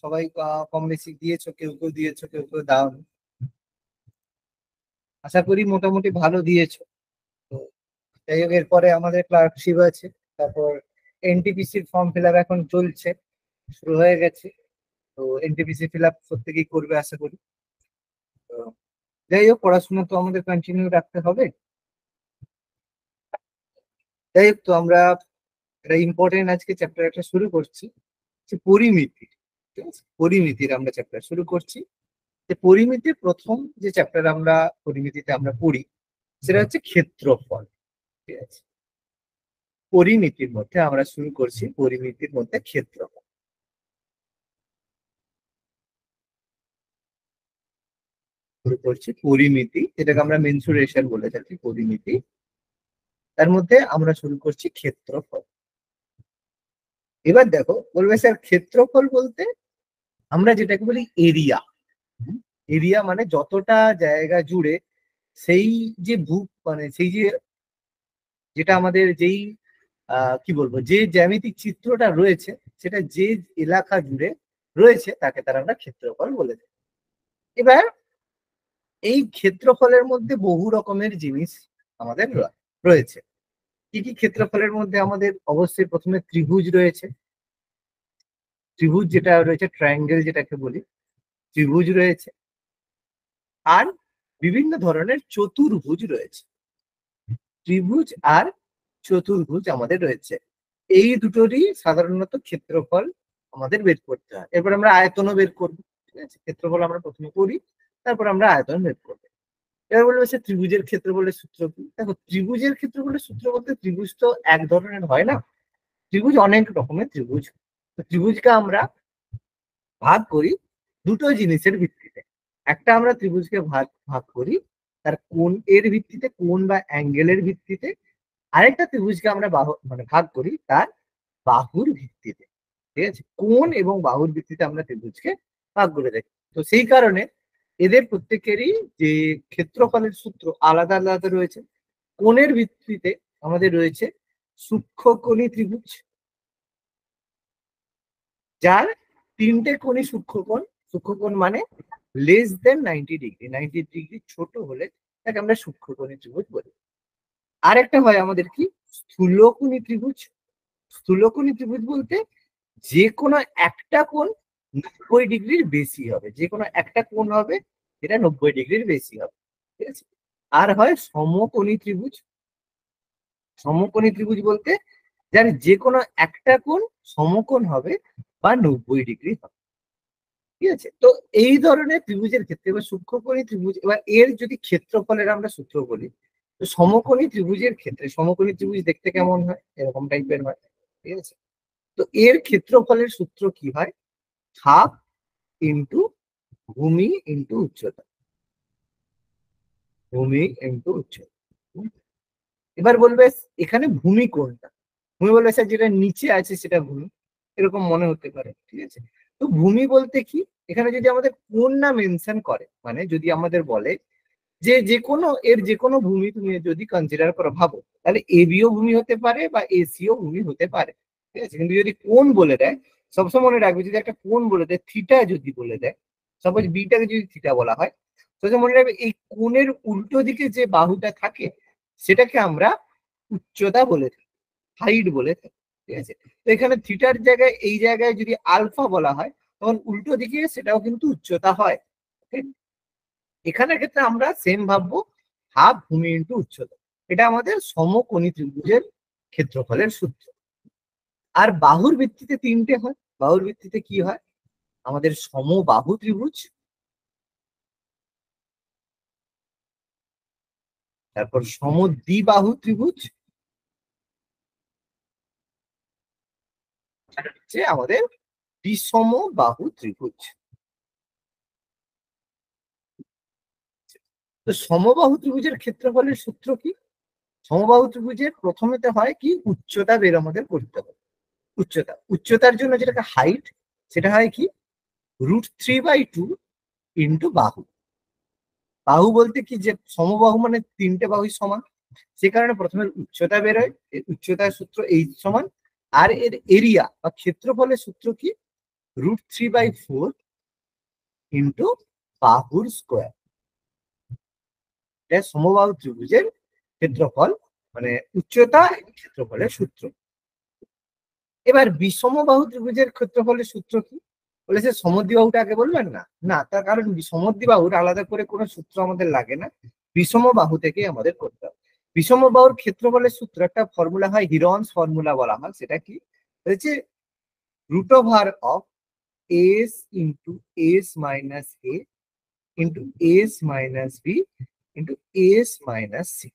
সবাই কম বেশি দিয়েছো, কেউ কেউ দিয়েছো, কেউ কেউ দাওনি। আশা করি মোটামুটি ভালো দিয়েছো। তো যাই হোক, এরপরে আমাদের ক্লার্কশিপ আছে, তারপর এনটিপিসির ফর্ম ফিল আপ এখন চলছে, শুরু হয়ে গেছে। তো এনটিপিসি ফিল আপ প্রত্যেকেই করবে আশা করি। তো যাই হোক, পড়াশোনা তো আমাদের কন্টিনিউ রাখতে হবে। যাই হোক, তো আমরা একটা ইম্পর্টেন্ট আজকে চ্যাপ্টার একটা শুরু করছি, পরিমিতি। ঠিক আছে, পরিমিতির আমরা চ্যাপ্টার শুরু করছি। যে পরিমিতির প্রথম যে চ্যাপ্টার আমরা পরিমিতিতে আমরা পড়ি, সেটা হচ্ছে ক্ষেত্রফল। ঠিক আছে, পরিমিতির মধ্যে আমরা শুরু করছি, পরিমিতির মধ্যে ক্ষেত্রফল শুরু করছি। পরিমিতি, যেটাকে আমরা মেনসুরেশন বলে থাকি, পরিমিতি, তার মধ্যে আমরা শুরু করছি ক্ষেত্রফল। এবার দেখো, বলবে স্যার ক্ষেত্রফল বলতে আমরা যেটাকে বলি এরিয়া। এরিয়া মানে যতটা জায়গা জুড়ে সেই যে মানে সেই যে, যেটা আমাদের যেই কি বলবো, যে জ্যামিতিক চিত্রটা রয়েছে, সেটা যে এলাকা জুড়ে রয়েছে তাকে তারা আমরা ক্ষেত্রফল বলে থাকি। এবার এই ক্ষেত্রফলের মধ্যে বহু রকমের জিনিস আমাদের রয়েছে। কি কি ক্ষেত্রফলের মধ্যে আমাদের অবশ্যই প্রথমে ত্রিভুজ রয়েছে। ত্রিভুজ যেটা রয়েছে, ট্রায়াঙ্গেল যেটাকে বলি, ত্রিভুজ রয়েছে। আর বিভিন্ন ধরনের চতুর্ভুজ রয়েছে। ত্রিভুজ আর চতুর্ভুজ আমাদের রয়েছে। এই দুটোরই সাধারণত ক্ষেত্রফল আমাদের বের করতে হয়। এরপর আমরা আয়তনও বের করবো। ঠিক আছে, ক্ষেত্রফল আমরা প্রথমে করি, তারপর আমরা আয়তন বের করবো। এবার বলবো সে ত্রিভুজের ক্ষেত্রফলের সূত্র কি? দেখো, ত্রিভুজের ক্ষেত্রফলের সূত্র বলতে ত্রিভুজ তো এক ধরনের হয় না, ত্রিভুজ অনেক রকমের ত্রিভুজ। তো ত্রিভুজকে আমরা ভাগ করি দুটো জিনিসের ভিত্তিতে। একটা আমরা ত্রিভুজকে ভাগ ভাগ করি তার কোণ এর ভিত্তিতে, কোণ বা অ্যাঙ্গেলের ভিত্তিতে। আরেকটা ত্রিভুজকে আমরা মানে ভাগ করি তার বাহুর ভিত্তিতে। ঠিক আছে, কোণ এবং বাহুর ভিত্তিতে আমরা ত্রিভুজকে ভাগ করে দেখি। তো সেই কারণে এদের প্রত্যেকেরই যে ক্ষেত্রফলের সূত্র আলাদা আলাদা রয়েছে। কোণের ভিত্তিতে আমাদের রয়েছে সূক্ষ্মকোণী ত্রিভুজ, যার তিনটে কোণই সূক্ষ্মকোণ। সূক্ষ্মকোণ মানে লেস দেন 90 ডিগ্রি, 90 ডিগ্রি ছোট হলে তাকে আমরা সূক্ষ্মকোণী ত্রিভুজ বলি। আর একটা হয় আমাদের কি, স্থূলকোণী ত্রিভুজ। স্থূলকোণী ত্রিভুজ বলতে যে কোনো একটা কোণ 90 ডিগ্রির বেশি হবে, যে কোনো একটা কোণ হবে যেটা 90 ডিগ্রির বেশি হবে। ঠিক আছে, আর হয় সমকোণী ত্রিভুজ। সমকোণী ত্রিভুজ বলতে যার যে কোনো একটা কোণ সমকোণ হবে বা 90 ডিগ্রি হবে। ঠিক আছে, তো এই ধরনের ত্রিভুজের ক্ষেত্রে, এবার সূক্ষ্মকোণী ত্রিভুজ, এবার এর যদি ক্ষেত্রফলের আমরা সূত্র বলি, তো সমকোণী ত্রিভুজের ক্ষেত্রে, সমকোণী ত্রিভুজ দেখতে কেমন হয়, এরকম টাইপের হয়। ঠিক আছে, তো এর ক্ষেত্রফলের সূত্র কি হয়, হাফ ইন্টু ভূমি ইন্টু উচ্চতা। ভূমি ইন্টু উচ্চতা। এবার বলবে এখানে ভূমি কোনটা? ভূমি বলবে স্যার যেটা নিচে আছে সেটা ভূমি, এরকম মনে হতে পারে। ঠিক আছে, তো ভূমি বলতে কি, এখানে যদি আমাদের কোন না মেনশন করে, মানে যদি আমাদের বলে যে যে কোনো এর যে কোনো ভূমি তুমি যদি কনসিডার করো, ভাবো, তাহলে এবিও ভূমি হতে পারে বা এসিও ভূমি হতে পারে। ঠিক আছে, কিন্তু যদি কোণ বলে দেয়, সবসময় মনে রাখবে, যদি একটা কোণ বলে দেয়, থিটা যদি বলে দেয়, সাপোজ বিটাকে যদি থিটা বলা হয়, তাহলে মনে রাখবে এই কোণের উল্টো দিকে যে বাহুটা থাকে সেটাকে আমরা উচ্চতা বলে থাকি, হাইট বলে থাকি। ঠিক আছে, তো এখানে থিটার জায়গায়, এই জায়গায় যদি আলফা বলা হয়, তখন উল্টো দিকে সেটাও কিন্তু উচ্চতা হয়। এখানের ক্ষেত্রে আমরা সেম ভাববো, হাফ ভূমি ইন্টু উচ্চতা। এটা আমাদের সমকোণী ত্রিভুজের ক্ষেত্রফলের সূত্র। আর বাহুর ভিত্তিতে তিনটে হয়। বাহুর ভিত্তিতে কি হয়, আমাদের সমবাহু ত্রিভুজ, তারপর সমদ্বিবাহু ত্রিভুজ, হচ্ছে আমাদের বিষমবাহু ত্রিভুজ। তো সমবাহু ত্রিভুজের ক্ষেত্রফলের সূত্র কি? সমবাহু ত্রিভুজের প্রথমেতে হয় কি, উচ্চতা বের আমাদের করতে হবে। উচ্চতা, উচ্চতার জন্য যেটাকে হাইট, সেটা হয় কি, √3/2 ইন্টু বাহু। বাহু বলতে কি, যে সমবাহু মানে তিনটে বাহুই সমান, সে কারণে প্রথমে উচ্চতা বেরোয়, উচ্চতার সূত্র এইচ সমান। আর এর এরিয়া বা ক্ষেত্রফলের সূত্র কি, √3/4 ইন্টু বাহুর স্কোয়ার। এটা সমবাহু ত্রিভুজের ক্ষেত্রফল, মানে উচ্চতা এবং ক্ষেত্রফলের সূত্র। এবার বিষমবাহু ত্রিভুজের ক্ষেত্রফলের সূত্র কি বলেছে? সমদ্বিবাহুটা আগে বলবেন না? না, তার কারণ সমদ্বিবাহুর আলাদা করে কোনো সূত্র আমাদের লাগে না, বিষমবাহু থেকেই আমাদের করতে হবে। বিষমবাহুর ক্ষেত্রফলের সূত্র একটা ফর্মুলা হয়, হিরন্স ফর্মুলা বলা হয়। সেটা কি হচ্ছে? √Of s into s minus a into s minus b into s minus c,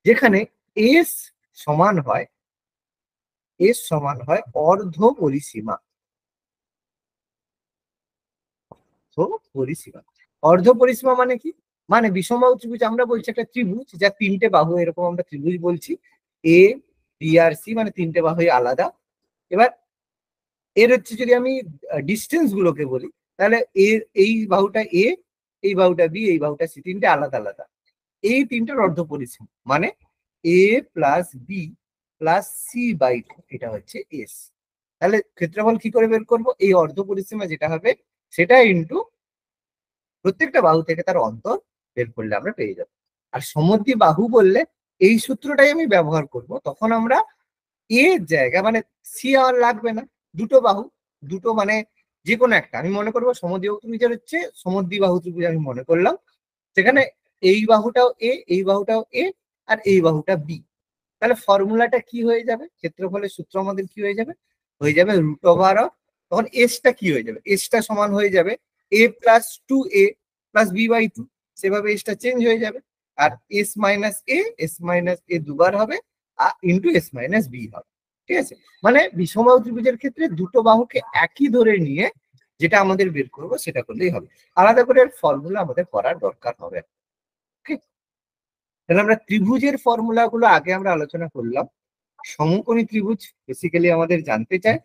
যেখানে এস সমান হয় অর্ধ পরিসীমা। অর্ধ পরিসীমা মানে কি? মানে বিষমবাহু ত্রিভুজ আমরা বলছি একটা ত্রিভুজ যা তিনটে বাহু, এরকম আমরা ত্রিভুজ বলছি। এ বি আর সি মানে তিনটে বাহুই আলাদা। এবার এর হচ্ছে যদি আমি ডিস্টেন্স গুলোকে বলি, তাহলে এই বাহুটা এ, এই বাহুটা বি, এই বাহুটা সি, তিনটে আলাদা আলাদা। এই তিনটার অর্ধ পরিসীমা মানে এ প্লাস বি প্লাস c/2, এটা হচ্ছে এস। তাহলে ক্ষেত্রফল কি করে বের করব? এই অর্ধ পরিসীমা যেটা হবে সেটা ইন্টু প্রত্যেকটা বাহু থেকে তার অন্তর বের করলে আমরা পেয়ে যাবো। আর সমদ্বিবাহু বললে এই সূত্রটাই আমি ব্যবহার করব। তখন আমরা এর জায়গা মানে সি আর লাগবে না, দুটো বাহু, দুটো মানে যে কোনো একটা আমি মনে করবো সমদ্বিবাহু ত্রিভুজের হচ্ছে সমদ্বিবাহু ত্রিভুজ আমি মনে করলাম। সেখানে এই বাহুটাও এ, এই বাহুটাও এ, আর এই বাহুটা বি। তাহলে ফর্মুলাটা কি হয়ে যাবে? ক্ষেত্রফলের সূত্র আমাদের কি হয়ে যাবে? √অফ, তখন এসটা কি হয়ে যাবে? এসটা সমান হয়ে যাবে a plus 2a plus b/2। সেভাবে এসটা চেঞ্জ হয়ে যাবে। আর এস মাইনাস এ দুবার হবে ইন্টু এস মাইনাস বি হবে। ঠিক আছে? মানে বিষমবাহু ত্রিভুজের ক্ষেত্রে দুটো বাহুকে একই ধরে নিয়ে যেটা আমাদের বের করবো সেটা করলেই হবে, আলাদা করে ফর্মুলা আমাদের করার দরকার হবে। তাহলে আমরা ত্রিভুজের ফর্মুলা গুলো আগে আমরা আলোচনা করলাম। সমকোণী ত্রিভুজ বেসিক্যালি আমাদের জানতে চায়,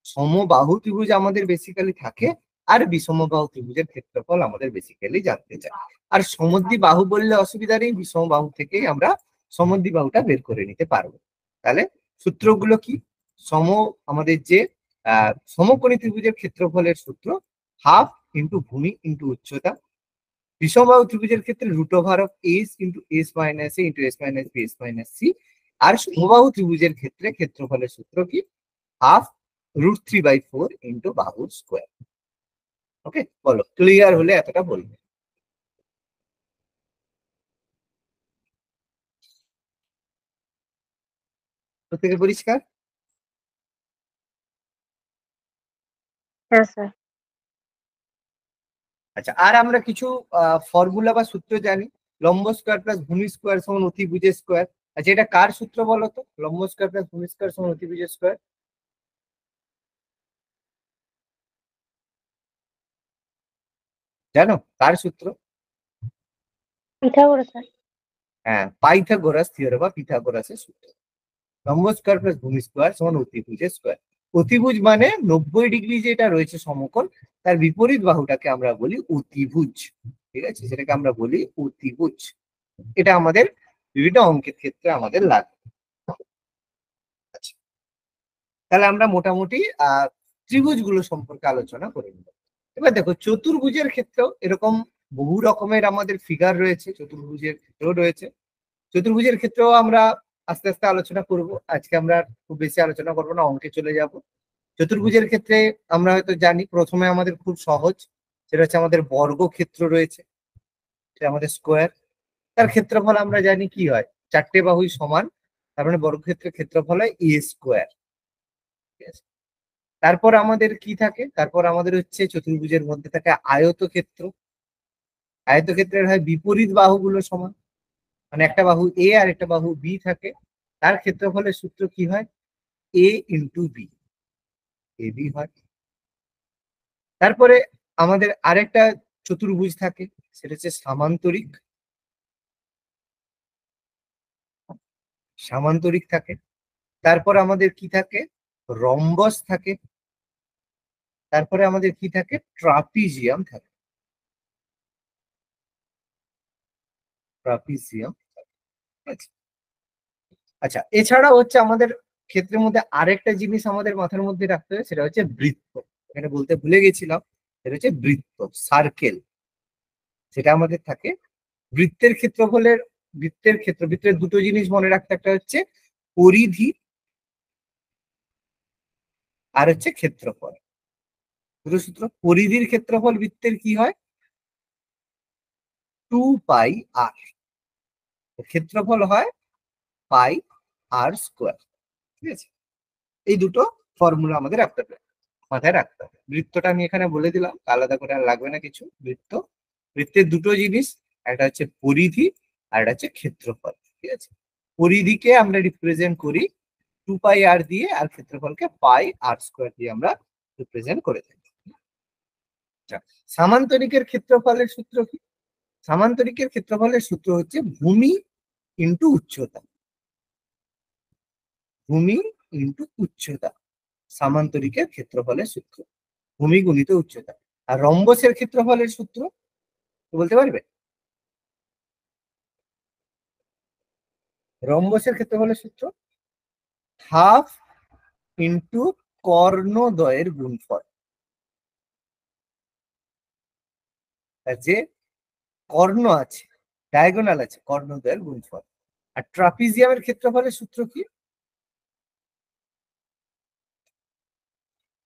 সমবাহু ত্রিভুজ আমাদের বেসিক্যালি থাকে, আর বিষমবাহু ত্রিভুজের ক্ষেত্রফল আমাদের বেসিক্যালি জানতে চায়। আর সমদ্বিবাহু বললে অসুবিধা নেই, বিষমবাহু থেকেই আমরা সমদ্বিবাহুটা বের করে নিতে পারবো। তাহলে সূত্রগুলো কি? আমাদের যে সমকোণী ত্রিভুজের ক্ষেত্রফলের সূত্র হাফ ইন্টু ভূমি ইন্টু উচ্চতা। বিষমবাহু ত্রিভুজের ক্ষেত্রে √of s into s minus a into s minus b s minus c. আর সমবাহু ত্রিভুজের ক্ষেত্রে ক্ষেত্রফলের সূত্র কি? হাফ √3/4 ইন্টু বাহুর স্কোয়ার। ওকে, বলো ক্লিয়ার হলে এতটা বলবে। প্রত্যেকে পরিষ্কার? হ্যাঁ স্যার। আচ্ছা, আর আমরা কিছু ফর্মুলা বা সূত্র জানি। লম্ব স্কোয়ার প্লাস ভূমি স্কোয়ার সমান অতিভুজের স্কোয়ার। আচ্ছা, এটা কার সূত্র বলো তো? লম্ব স্কোয়ার প্লাস ভূমি স্কোয়ার সমান অতিভুজের স্কোয়ার জানো কার সূত্র? Pythagoras sir. হ্যাঁ, পাইথাগোরাস থিওরেম বা পিথাগোরাসের সূত্র। লম্ব স্কোয়ার প্লাস ভূমি স্কোয়ার সমান অতিভুজের স্কোয়ার। অতিভুজ মানে 90 ডিগ্রি যেটা রয়েছে সমকোণ, তার বিপরীত বাহুটাকে আমরা বলি অতিভুজ। ঠিক আছে, সেটাকে আমরা বলি অতিভুজ। এটা আমাদের বিভিন্ন অঙ্কের ক্ষেত্রে আমাদের লাগে। আচ্ছা, তাহলে আমরা মোটামুটি ত্রিভুজগুলো সম্পর্কে আলোচনা করে নিব। এবার দেখো, চতুর্ভুজের ক্ষেত্রেও এরকম বহু রকমের আমাদের ফিগার রয়েছে, চতুর্ভুজের ক্ষেত্রেও রয়েছে। চতুর্ভুজের ক্ষেত্রেও আমরা আস্তে আস্তে আলোচনা করব। আজকে আমরা খুব বেশি আলোচনা করবো না, অঙ্কে চলে যাব। চতুর্ভুজের ক্ষেত্রে আমরা হয়তো জানি প্রথমে আমাদের খুব সহজ, সেটা হচ্ছে আমাদের বর্গক্ষেত্র রয়েছে, সেটা আমাদের স্কোয়ার। তার ক্ষেত্রফল আমরা জানি কি হয়, চারটে বাহুই সমান, তার মানে বর্গক্ষেত্রের ক্ষেত্রফল হয় এ স্কোয়ার। ঠিক আছে, তারপর আমাদের কি থাকে? তারপর আমাদের হচ্ছে চতুর্ভুজের মধ্যে থাকে আয়তক্ষেত্র। আয়তক্ষেত্রের হয় বিপরীত বাহুগুলো সমান, মানে একটা বাহু এ আর একটা বাহু বি থাকে, তার ক্ষেত্রফলের সূত্র কি হয়? এ ইন্টু বি, এ বি হয়। তারপরে আমাদের আরেকটা চতুর্ভুজ থাকে, সেটা হচ্ছে সামান্তরিক। সামান্তরিক থাকে। তারপর আমাদের কি থাকে? রম্বস থাকে। তারপরে আমাদের কি থাকে? ট্রাপিজিয়াম থাকে। ট্রাপিজিয়াম। আচ্ছা, আচ্ছা, এছাড়াও হচ্ছে আমাদের ক্ষেত্রের মধ্যে আরেকটা জিনিস আমাদের মাথার মধ্যে রাখতে হবে, সেটা হচ্ছে বৃত্ত। এখানে বলতে ভুলে গেছিলাম, সেটা হচ্ছে বৃত্ত, সার্কেল, সেটা আমাদের থাকে। বৃত্তের দুটো জিনিস মনে রাখতে, একটা হচ্ছে পরিধি আর হচ্ছে ক্ষেত্রফল। দুটো সূত্র, পরিধির ক্ষেত্রফল বৃত্তের কি হয়, 2πr, ক্ষেত্রফল হয় πr²। ঠিক আছে, এই দুটো ফর্মুলা আমাদের মাথায় রাখতে হবে। বৃত্তটা আমি এখানে বলে দিলাম, আলাদা করে আর লাগবে না কিছু। বৃত্তের দুটো জিনিস, একটা হচ্ছে পরিধি আর একটা হচ্ছে ক্ষেত্রফল। ঠিক আছে, পরিধিকে আমরা রিপ্রেজেন্ট করি 2πr দিয়ে, আর ক্ষেত্রফলকে πr² দিয়ে আমরা রিপ্রেজেন্ট করে থাকি। সামান্তরিকের ক্ষেত্রফলের সূত্র কি? সামান্তরিকের ক্ষেত্রফলের সূত্র হচ্ছে ভূমি ইন্টু উচ্চতা। ভূমি ইন্টু উচ্চতা সামান্তরিকের ক্ষেত্রফলের সূত্র, ভূমি গুণিত উচ্চতা। আর রম্বসের ক্ষেত্রফলের সূত্র বলতে পারবে? রম্বসের ক্ষেত্রফলের সূত্র হাফ ইন্টু কর্ণদ্বয়ের গুণফল। যে কর্ণ আছে, ডায়াগোনাল আছে, কর্ণদ্বয়ের গুণফল। আর ট্রাপিজিয়ামের ক্ষেত্রফলের সূত্র কি?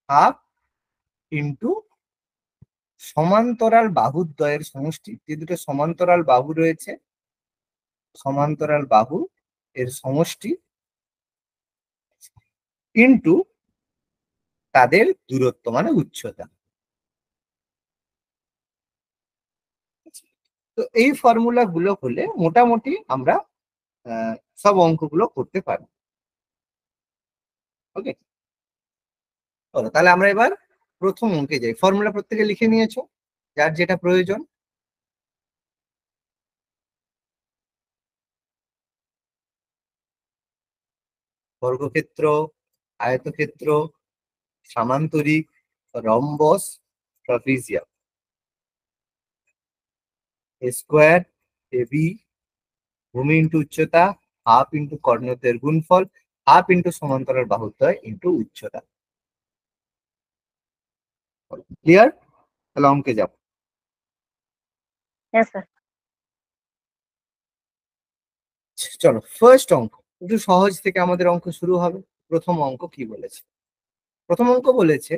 হাফ ইন্টু সমান্তরাল বাহুদ্বয়ের সমষ্টি। যে দুটো সমান্তরাল বাহু রয়েছে, সমান্তরাল বাহু এর সমষ্টি ইন্টু তাদের দূরত্ব মানে উচ্চতা। তো এই ফর্মুলা গুলো হলে মোটামুটি আমরা সব অঙ্কগুলো করতে পারি। ওকে, তাহলে আমরা এবার প্রথম অঙ্কে যাই। ফর্মুলা প্রত্যেকে লিখে নিয়েছো, যার যেটা প্রয়োজন। বর্গক্ষেত্র, আয়তক্ষেত্র, সামান্তরিক, রম্বস, ট্রাপিজিয়াম। স্কোয়ার এবি, ভূমি ইন্টু উচ্চতা, হাফ ইন্টু কর্ণদ্বয়ের গুণফল, হাফ ইন্টু সমান্তরাল বাহুদ্বয় ইন্টু উচ্চতা। ক্লিয়ার? তাহলে অঙ্কে যাব। চলো ফার্স্ট অঙ্ক, একটু সহজ থেকে আমাদের অঙ্ক শুরু হবে। প্রথম অঙ্ক কি বলেছে? প্রথম অঙ্ক বলেছে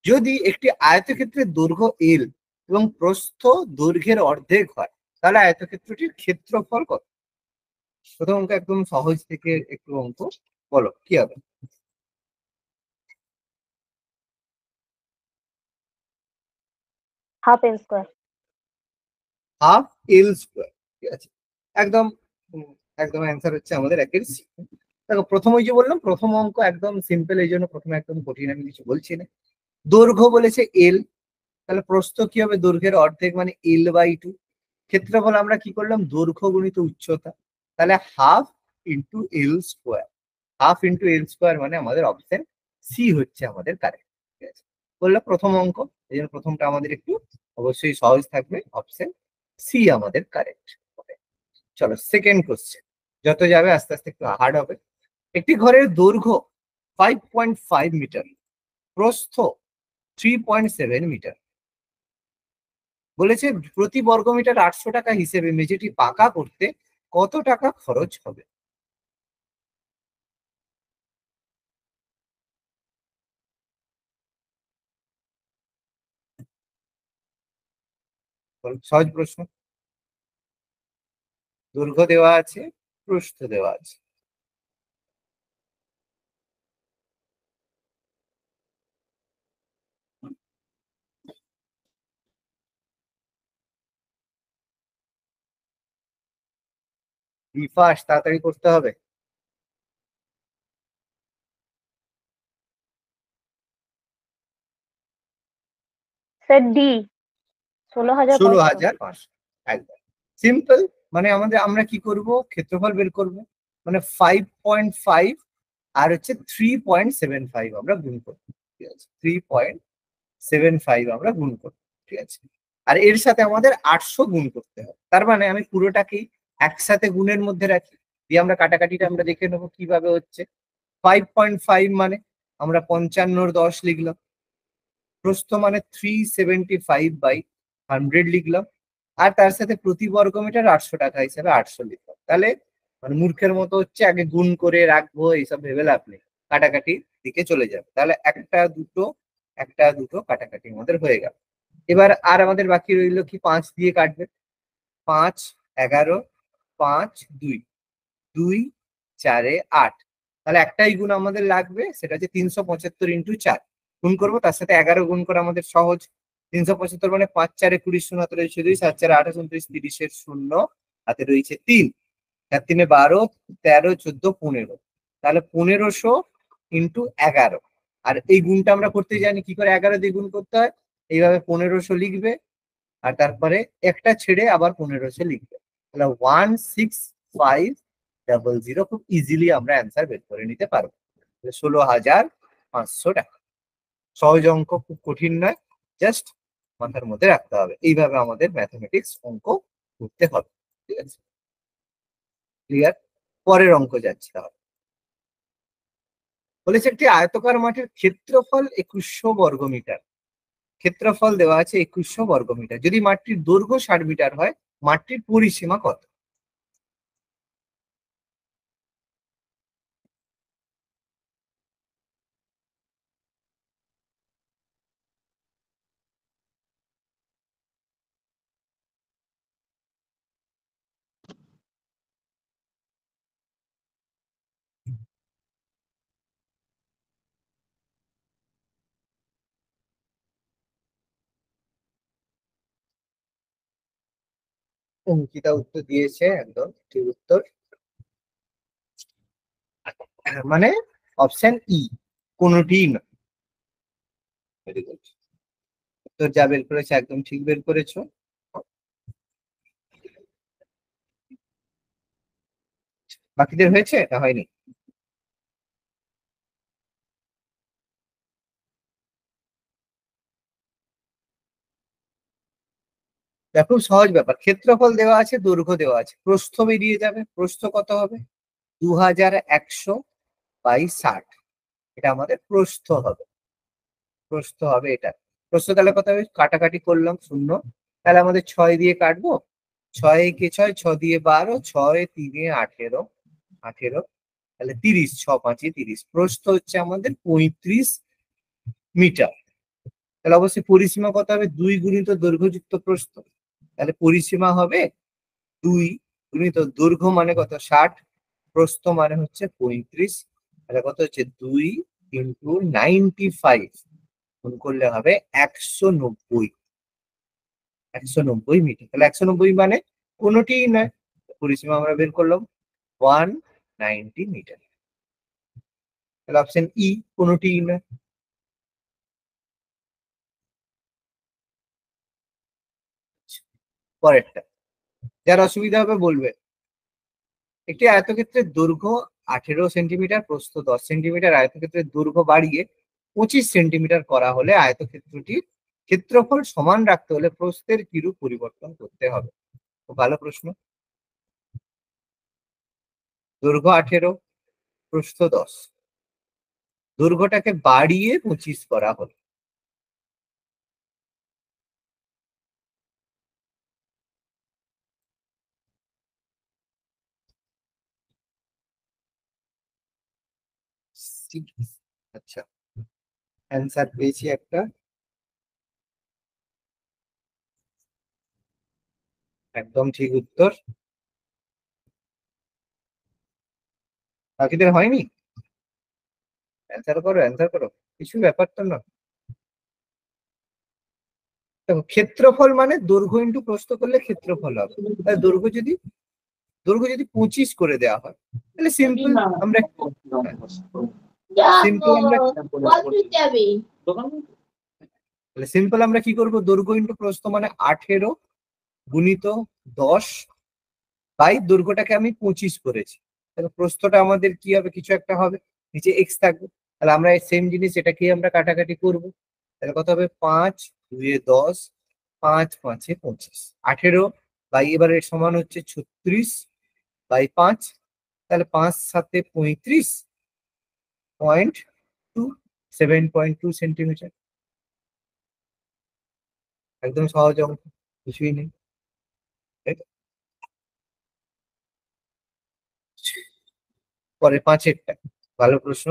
যদি একটি আয়তক্ষেত্রের দৈর্ঘ্য এল এবং প্রস্থ দৈর্ঘ্যের অর্ধেক হয়, তাহলে আয়তক্ষেত্রটির ক্ষেত্রফল কত? প্রথম অঙ্ক একদম সহজ থেকে একটু অঙ্ক, বলো কি হবে? হাফ এল স্কয়ার। হাফ এল স্কোয়ার। ঠিক আছে, একদম একদম অ্যান্সার হচ্ছে আমাদের একের সি। দেখো প্রথম ওই যে বললাম, প্রথম অঙ্ক একদম সিম্পল, এই জন্য প্রথমে একদম কঠিন আমি কিছু বলছি না। দৈর্ঘ্য বলেছে এল, তাহলে প্রস্থ কি হবে? দৈর্ঘ্যের অর্ধেক মানে L/2। ক্ষেত্রফল আমরা কি করলাম? দৈর্ঘ্য গুণিত উচ্চতা, তাহলে half into L square. Half into L square মানে আমাদের অপশন সি হচ্ছে আমাদের কারেক্ট। ঠিক আছে, বললাম প্রথম অঙ্ক, এই জন্য প্রথমটা আমাদের একটু অবশ্যই সহজ থাকবে, অপশন সি আমাদের কারেক্ট। চলো সেকেন্ড কোশ্চেন, যত যাবে আস্তে আস্তে একটু হার্ড হবে। একটি ঘরের দৈর্ঘ্য 5.5 মিটার, প্রস্থ 3.7 মিটার। বলেছে প্রতি বর্গমিটার 800 টাকা হিসেবে মেঝেটি পাকা করতে কত টাকা খরচ হবে? সহজ প্রশ্ন, দৈর্ঘ্য দেওয়া আছে, প্রস্থ দেওয়া আছে। ফাস্ট, তাড়াতাড়ি করতে হবে। Sir D 16,500। একদম সিম্পল, মানে আমরা কি করব? ক্ষেত্রফল বের করব, মানে 5.5 আর হচ্ছে 3.75 আমরা গুণ করব। ঠিক আছে, 3.75 আমরা গুণ করব। ঠিক আছে, আর এর সাথে আমাদের 800 গুণ করতে হবে। তার মানে আমি পুরোটাকেই একসাথে গুণের মধ্যে রাখি, দিয়ে আমরা কাটাকাটিটা আমরা দেখে নেবো কিভাবে হচ্ছে। 5.5 মানে আমরা 55 লিখলাম, প্রস্থ মানে 375/100 লিখলাম, আর তার সাথে প্রতি বর্গ মিটার 800 টাকা হিসেবে 800 লিখলাম। তাহলে মানে মূর্খের মতো হচ্ছে আগে গুণ করে রাখবো এইসব ভেবে লাভ নেই, কাটাকাটি দিকে চলে যাবে। তাহলে একটা দুটো কাটাকাটি আমাদের হয়ে গেল। এবার আর আমাদের বাকি রইলো কি, 5 দিয়ে কাটবে। 5, 11, 5, 2, 2, 4, 8। তাহলে একটাই গুণ আমাদের লাগবে, সেটা হচ্ছে 375 ইন্টু 4 গুণ করবো, তার সাথে 11 গুণ করা আমাদের সহজ। 375 মানে 5 4 20 শূন্য, হাতে রয়েছে 2, 7 4 28 29 30 শূন্য, হাতে রয়েছে 3, 4 3 12, 13 14 15। তাহলে 1500 ইন্টু 11। আর এই গুণটা আমরা করতে জানি কি করে, 11 দিয়ে গুণ করতে হয়। এইভাবে 1500 লিখবে, আর তারপরে একটা ছেড়ে আবার 1500 লিখবে। তাহলে 16500 খুব ইজিলি আমরা অ্যান্সার বের করে নিতে পারবো। 16,500 টাকা। সহজ অঙ্ক, খুব কঠিন নয়, জাস্ট মাথার মধ্যে রাখতে হবে। এইভাবে আমাদের ম্যাথমেটিক্স অঙ্ক করতে হবে। ঠিক আছে, ক্লিয়ার? পরের অঙ্ক যাচ্ছে তাহলে। বলেছে একটি আয়তকার মাঠের ক্ষেত্রফল 2100 বর্গমিটার। ক্ষেত্রফল দেওয়া আছে 2100 বর্গমিটার। যদি মাঠটির দৈর্ঘ্য 60 মিটার হয়, মাঠটির পরিসীমা কত? অঙ্কিতা উত্তর দিয়েছে, একদম ঠিক উত্তর। মানে অপশন ই, কোনটিই নয়। ভেরি গুড, উত্তর যা বের করেছে একদম ঠিক বের করেছো। বাকিদের হয়েছে, এটা হয়নি। দেখো সহজ ব্যাপার, ক্ষেত্রফল দেওয়া আছে, দৈর্ঘ্য দেওয়া আছে, প্রস্থ বেরিয়ে যাবে। প্রস্থ কত হবে? 2100/60। এটা আমাদের প্রস্থ হবে। প্রস্থ হবে এটা। প্রস্থ তাহলে কত হবে? কাটাকাটি করলাম শূন্য, তাহলে আমাদের 6 দিয়ে কাটবো। 6 কে 6, 6 দিয়ে 12, 6 3 18, 18, তাহলে 30, 6 5 30। প্রস্থ হচ্ছে আমাদের 35 মিটার। তাহলে অবশ্যই পরিসীমা কত হবে? 2 গুণিত দৈর্ঘ্যযুক্ত প্রস্থ। তাহলে পরিসীমা হবে 2 গুণিত দৈর্ঘ্য মানে কত? 60, প্রস্থ মানে হচ্ছে 35। তাহলে কত হচ্ছে? 2 ইন্টু 95 গুণ করলে হবে 190। 190 মিটার। তাহলে 190 মানে কোনোটিই নয়। পরিসীমা আমরা বের করলাম 190 মিটার। তাহলে অপশন ই, কোনোটিই নয়। পরেরটা, যার অসুবিধা হবে বলবে। একটি আয়তক্ষেত্রের দৈর্ঘ্য 18 সেন্টিমিটার, প্রস্থ 10 সেন্টিমিটার। আয়তক্ষেত্রের দৈর্ঘ্য বাড়িয়ে 25 সেন্টিমিটার করা হলে আয়তক্ষেত্রটির ক্ষেত্রফল সমান রাখতে হলে প্রস্থের কিরূপ পরিবর্তন করতে হবে? খুব ভালো প্রশ্ন। দৈর্ঘ্য 18, প্রস্থ 10, দৈর্ঘ্যটাকে বাড়িয়ে 25 করা হলো। আচ্ছা, অ্যান্সার পেয়েছি একটা, একদম ঠিক উত্তর। বাকিদের হয়নি? অ্যান্সার করো, অ্যান্সার করো, কিছু ব্যাপার তো না। দেখো ক্ষেত্রফল মানে দৈর্ঘ্য ইন্টু প্রস্থ করলে ক্ষেত্রফল হবে। তাহলে দৈর্ঘ্য যদি 25 করে দেওয়া হয়, তাহলে সিম্পল আমরা কি করব? দৈর্ঘ্য ইন্টু প্রস্থ মানে 18 গুণিত 10 বাই দৈর্ঘ্যটাকে আমি 25 করেছি। তাহলে প্রস্থটা আমাদের কি হবে? কিছু একটা হবে, নিচে এক্স থাকবে। তাহলে আমরা সেম জিনিস এটাকে আমরা কাটাকাটি করব। তাহলে কত হবে? 5 2 10, 5 5 25, 18 বাই এবারে সমান হচ্ছে 36/5। তাহলে 5 7 35 0.2 7.2 সেন্টিমিটার। একদম সহজ অঙ্ক, কিছুই নেই, তাই তো? পরে 5-এরটা ভালো প্রশ্ন।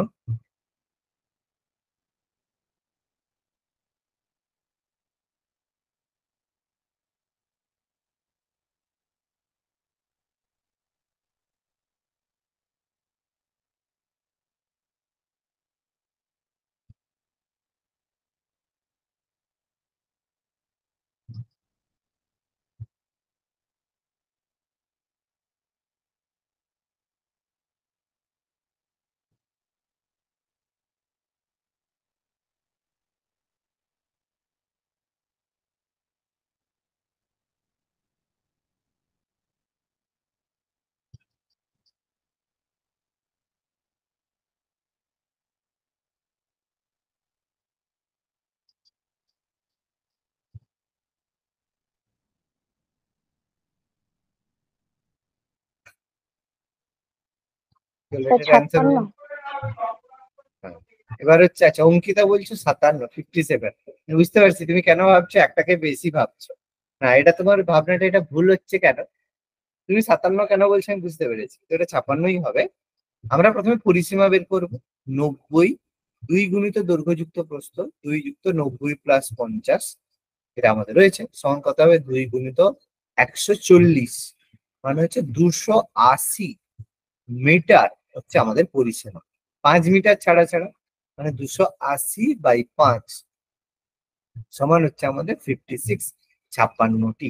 চলো স্যার এটার অ্যান্সার। 56। এবার হচ্ছে, আচ্ছা অঙ্কিতা বলছো 57, 57। বুঝতে পারছি তুমি কেন ভাবছো একটাকে বেশি ভাবছো। না, এটা তোমার ভাবনাটা এটা ভুল হচ্ছে কেন। তুমি 57 কেন বলছো আমি বুঝতে পেরেছি, তো এটা 56ই হবে। আমরা প্রথমে পরিসীমা বের করব। 90 2 গুণিত দৈর্ঘ্যযুক্ত প্রস্থ 2 যুক্ত 90 প্লাস 50, এটা আমাদের রয়েছে। সমান কত হবে? 2 গুণিত 140, মানে হচ্ছে 280 মিটার হচ্ছে আমাদের পরিসীমা। 5 মিটার ছাড়া ছাড়া, মানে 280/5 সমান হচ্ছে আমাদের 56, 56টি।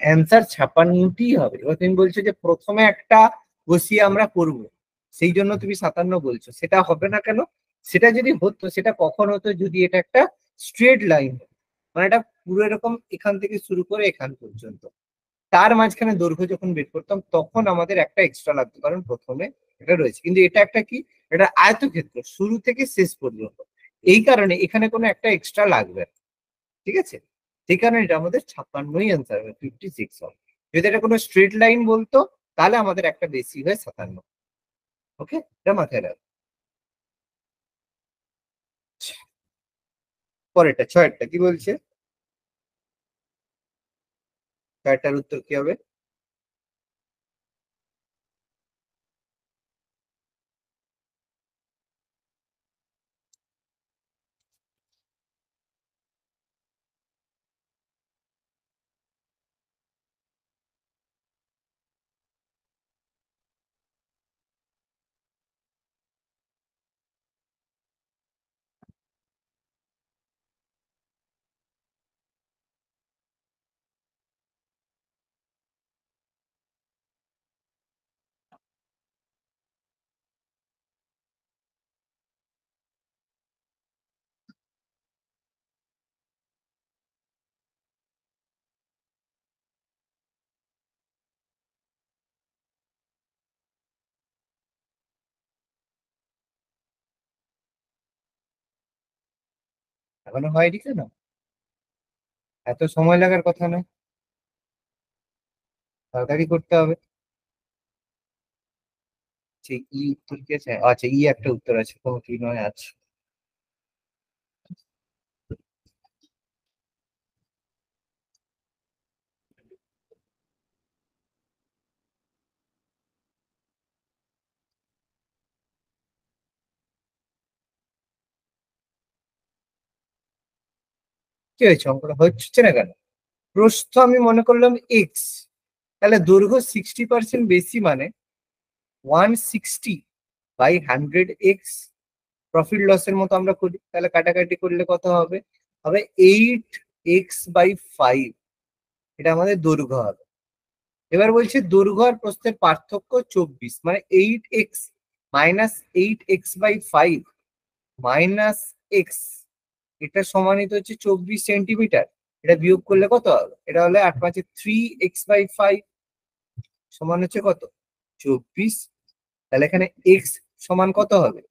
অ্যান্সার 56টি হবে। এবার তুমি বলছো যে প্রথমে একটা বসিয়ে আমরা করব, সেই জন্য তুমি 57 বলছো। সেটা হবে না কেন? সেটা যদি হতো, সেটা কখন হতো? যদি এটা একটা স্ট্রেট লাইন, মানে এটা পুরো এরকম এখান থেকে শুরু করে এখান পর্যন্ত, তার মাঝখানে দৈর্ঘ্য যখন বের করতাম তখন আমাদের একটা এক্সট্রা লাগতো, কারণ প্রথমে এটা রয়েছে। কিন্তু এটা একটা কি, এটা আয়তক্ষেত্র শুরু থেকে শেষ পর্যন্ত, এই কারণে এখানে কোনো একটা এক্সট্রা লাগবে না। ঠিক আছে, সেই কারণে এটা আমাদের 56ই অ্যান্সার হবে, 56 হবে। যদি এটা কোনো স্ট্রেট লাইন বলতো তাহলে আমাদের একটা বেশি হয় 57। ওকে, এটা মাথায় রাখো। পরেরটা 6-এরটা কি বলছে? 6-এরটার উত্তর কি হবে? এখনো হয়নি কেন? এত সময় লাগার কথা নয়, তাড়াতাড়ি করতে হবে। আচ্ছা, ই উত্তর কি আছে? আচ্ছা, ই একটা উত্তর আছে, কোনো কি নয় আছে। কি হয়েছে, অঙ্কটা হচ্ছে না কেন? প্রস্থ আমি মনে করলাম এক্স, তাহলে দৈর্ঘ্য 60% বেশি, মানে 160/100 এক্স। প্রফিট লসের মতো আমরা করি, তাহলে কাটাকাটি করলে কত হবে? হবে 8x/5, এটা আমাদের দৈর্ঘ্য হবে। এবার বলছে দৈর্ঘ্য আর প্রস্থের পার্থক্য 24, মানে 8x minus 8x/5 minus x, এটা সমানিত হচ্ছে 24 সেন্টিমিটার। এটা বিয়োগ করলে কত হবে? এটা হলে 8 5 3x/5 সমান হচ্ছে কত? 24। তাহলে এখানে এক্স সমান কত হবে?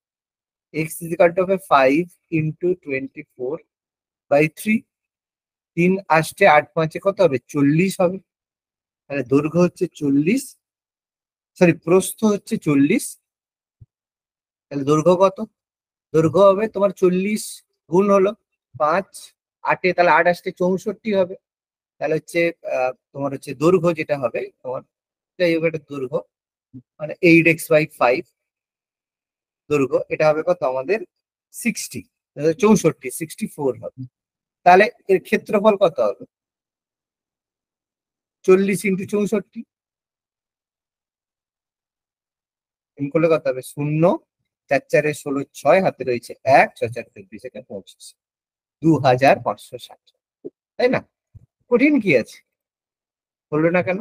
এক্স ইজিকাল টু হবে 5 × 24/3। 3 আসছে 8 5 কত হবে? 40 হবে। তাহলে দৈর্ঘ্য হচ্ছে 40, সরি প্রস্থ হচ্ছে 40, তাহলে দৈর্ঘ্য কত? দৈর্ঘ্য হবে তোমার 40 গুণ হলো 5, 8 তাহলে 8 আসতে 64 হবে। তাহলে হচ্ছে তোমার হচ্ছে দৈর্ঘ্য যেটা হবে তোমার, যাই হোক এটা দৈর্ঘ্য মানে 8x/5 দৈর্ঘ্য, এটা হবে কত আমাদের 60, 64, 64 হবে। তাহলে এর ক্ষেত্রফল কত হবে? 40 × 64 এম করলে কত হবে? 0, 4 4 16, 6 হাতে রয়েছে 1, 6 4 24 থেকে 25, 2560, তাই না? কঠিন কি আছে? বললো না কেন?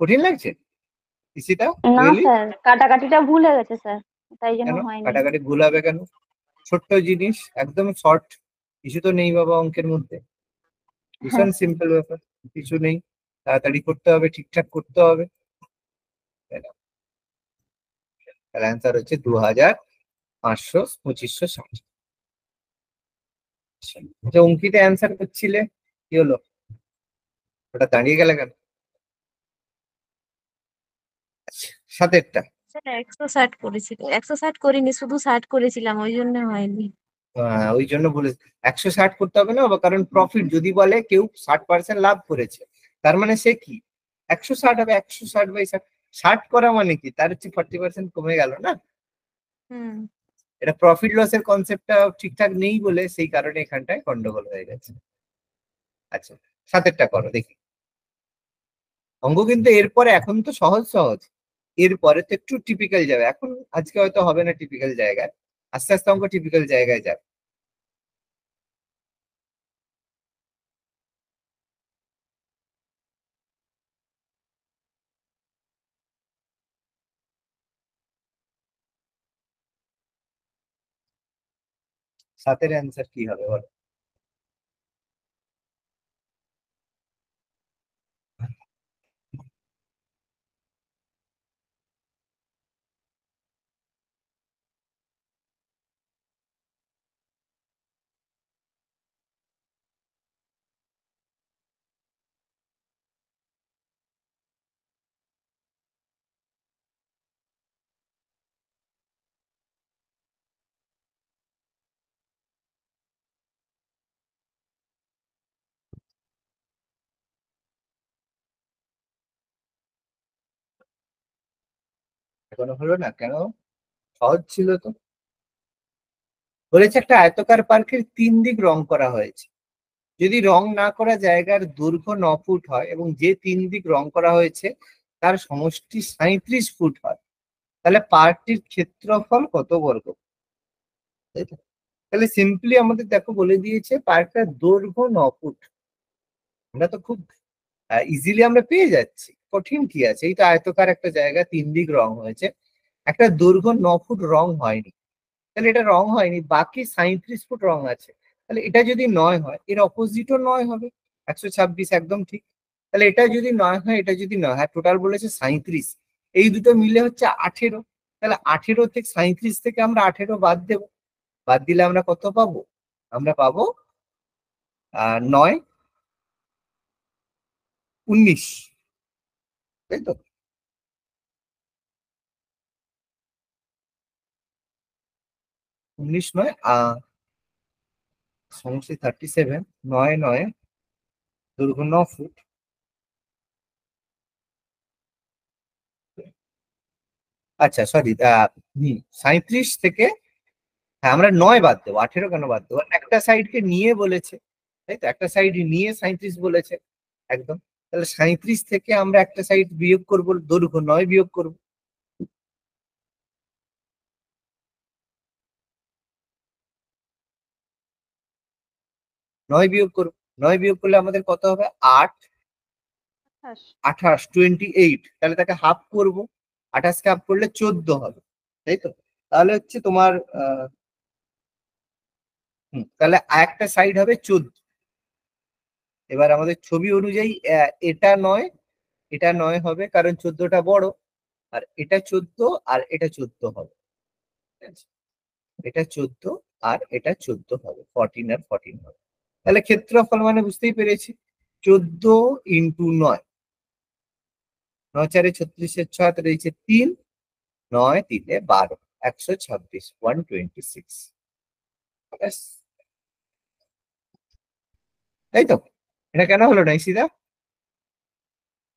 কঠিন লাগছে পিসিটা? না রিয়েলি? স্যার, কাটাকাটিটা ভুল হয়ে গেছে স্যার, তাই জন্য কেন হয়নি। কাটাকাটি ভুল হবে কেন? ছোট্ট জিনিস, একদম শর্ট, কিছু তো নেই বাবা অঙ্কের মধ্যে, হ্যাঁ। ভীষণ সিম্পল ব্যাপার, কিছু নেই, তাড়াতাড়ি করতে হবে, ঠিকঠাক করতে হবে, তাই না? তাহলে অ্যান্সার হচ্ছে 2500, 2560। যে অঙ্কিতে অ্যান্সার করছিলে কি হলো? ওটা দাঁড়িয়ে গেলে কেন? আচ্ছা, সাতেরটা। স্যার 160 করেছিল, 160 করিনি, শুধু 60 করেছিলাম, ওই জন্য হয়নি। ওই জন্য বলে 160 করতে হবে না বাবা, কারণ প্রফিট যদি বলে কেউ 60% লাভ করেছে, তার মানে সে কি 160 হবে, 160/60, 60 করা মানে কি তার হচ্ছে 40% কমে গেল না। হুম। এটা প্রফিট লসের কনসেপ্টটা ঠিকঠাক নেই বলে সেই কারণে এখানটায় গন্ডগোল হয়ে গেছে। আচ্ছা, সাতেরটা করো দেখি। অঙ্ক কিন্তু এরপরে এখন তো সহজ সহজ, এরপরে তো একটু টিপিক্যাল যাবে, এখন আজকে হয়তো হবে না টিপিক্যাল জায়গায়, আস্তে আস্তে অঙ্ক টিপিক্যাল জায়গায় যাবে। সাতের অ্যান্সার কি হবে বলো? এখনো হলো না কেন? সহজ ছিল তো। বলেছে একটা আয়তকার পার্কের 3 দিক রং করা হয়েছে, যদি রং না করা জায়গার দৈর্ঘ্য 9 ফুট হয় এবং যে 3 দিক রং করা হয়েছে তার সমষ্টি 37 ফুট হয়, তাহলে পার্কটির ক্ষেত্রফল কত বর্গ? তাই তো? তাহলে সিম্পলি আমাদের দেখো বলে দিয়েছে পার্কটার দৈর্ঘ্য 9 ফুট, আমরা তো খুব ইজিলি আমরা পেয়ে যাচ্ছি, কঠিন কি আছে? এই তো আয়তকার একটা জায়গা, 3 দিক রং হয়েছে, একটা দৈর্ঘ্য 9 ফুট রং হয়নি, তাহলে এটা রং হয়নি, বাকি 37 ফুট রং আছে, তাহলে এটা যদি 9 হয় এর অপোজিটও 9 হবে, 126 একদম ঠিক। তাহলে এটা যদি 9 হয়, এটা যদি 9 হয়, টোটাল বলেছে 37, এই দুটো মিলে হচ্ছে 18, তাহলে 18 থেকে 37 থেকে আমরা 18 বাদ দেব, বাদ দিলে আমরা কত পাবো? আমরা পাবো 9, 19, তাই তো? 19 নয়, সমষ্টি 37, 9 9, দৈর্ঘ্য 9 ফুট, আচ্ছা সরি 37 থেকে, হ্যাঁ আমরা 9 বাদ দেবো, 18 কেন বাদ দেবো, একটা সাইডকে নিয়ে বলেছে, তাই তো? একটা সাইড নিয়ে 37 বলেছে, একদম। তাহলে 37 থেকে আমরা একটা সাইড বিয়োগ করবো, দৈর্ঘ্য 9 বিয়োগ করবো, 9 বিয়োগ করবো, 9 বিয়োগ করলে আমাদের কত হবে? 8, 28, 28, তাহলে তাকে হাফ করবো, 28কে হাফ করলে 14 হবে, তাই তো? তাহলে হচ্ছে তোমার তাহলে একটা সাইড হবে 14। এবার আমাদের ছবি অনুযায়ী এটা 9, এটা 9 হবে কারণ 14টা বড়, আর এটা 14 আর এটা 14 হবে, ঠিক আছে? এটা 14 আর এটা 14 হবে, 14 আর 14 হবে, তাহলে ক্ষেত্রফল মানে বুঝতেই পেরেছি 14 ইন্টু 9, 9 4 36 6 রয়েছে 3, 9 3 12, 126, 126। ব্যাস। তাই তো? এটা কেন হলো না ইসিদা?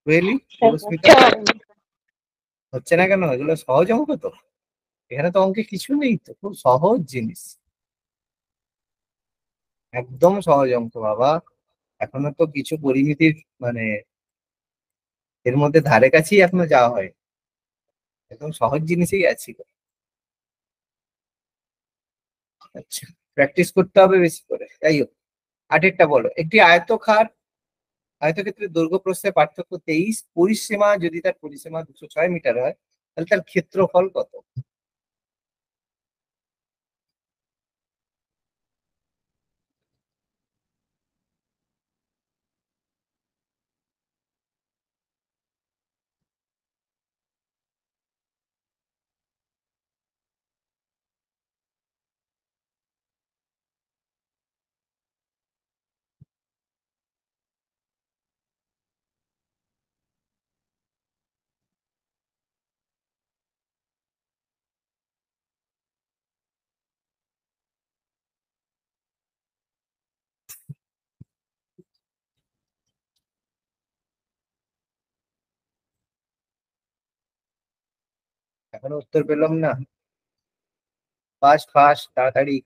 বুঝলি? স্মিতা, হচ্ছে না কেন? এগুলো সহজ অঙ্ক তো, এখানে তো অঙ্কে কিছু নেই, তো খুব সহজ জিনিস, একদম সহজ অঙ্ক বাবা। এখনো তো কিছু পরিমিতির মানে এর মধ্যে ধারে কাছেই এখনো যাওয়া হয়, একদম সহজ জিনিসেই আছি। আচ্ছা, প্র্যাকটিস করতে হবে বেশি করে। যাই হোক, আটেরটা বলো, একটি আয়তক্ষেত্রের দৈর্ঘ্য প্রস্থের পার্থক্য 23, পরিসীমা যদি তার পরিসীমা 206 মিটার হয় তাহলে তার ক্ষেত্রফল কত? এখনো উত্তর পেলাম না, ফাস্ট ফাস্ট তাড়াতাড়ি।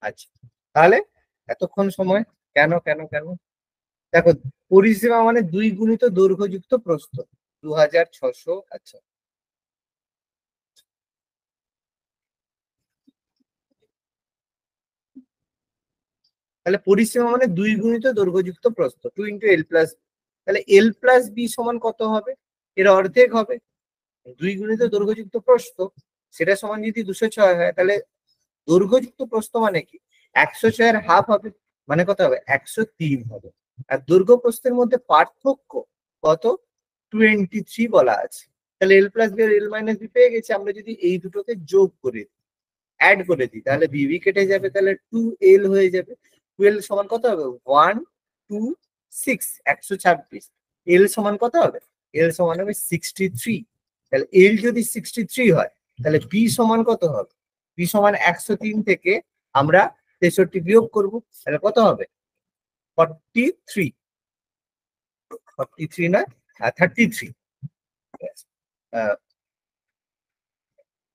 আচ্ছা, তাহলে এতক্ষণ সময় কেন কেন কেন? দেখো, পরিসীমা মানে 2 গুণিত দৈর্ঘ্যযুক্ত প্রস্থ 2600। আচ্ছা, তাহলে পরিসীমা মানে 2 গুণিত দৈর্ঘ্যযুক্ত প্রস্থ 2 ইন্টু এল প্লাস, তাহলে এল প্লাস বি সমান কত হবে? এর অর্ধেক হবে। 2 গুণিত দৈর্ঘ্যযুক্ত প্রস্থ, সেটা সমান যদি 206 হয়, তাহলে দৈর্ঘ্যযুক্ত প্রস্থ মানে কি 106 হাফ হবে, মানে কত হবে 103 হবে। আর দৈর্ঘ্য প্রস্থের মধ্যে পার্থক্য কত? 23 বলা আছে। তাহলে এল প্লাস বি আর এল মাইনাস বি পেয়ে গেছি। আমরা যদি এই দুটোকে যোগ করে অ্যাড করে দিই তাহলে বিবি কেটে যাবে, তাহলে 2l হয়ে যাবে। 12 সমান কত হবে? 126, 126। এল সমান কত হবে? এল সমান হবে 63। তাহলে এল যদি 63 হয় তাহলে বি সমান কত হবে? বি সমান 103 থেকে আমরা 63 বিয়োগ করব, তাহলে কত হবে? 43। 43 না, 33,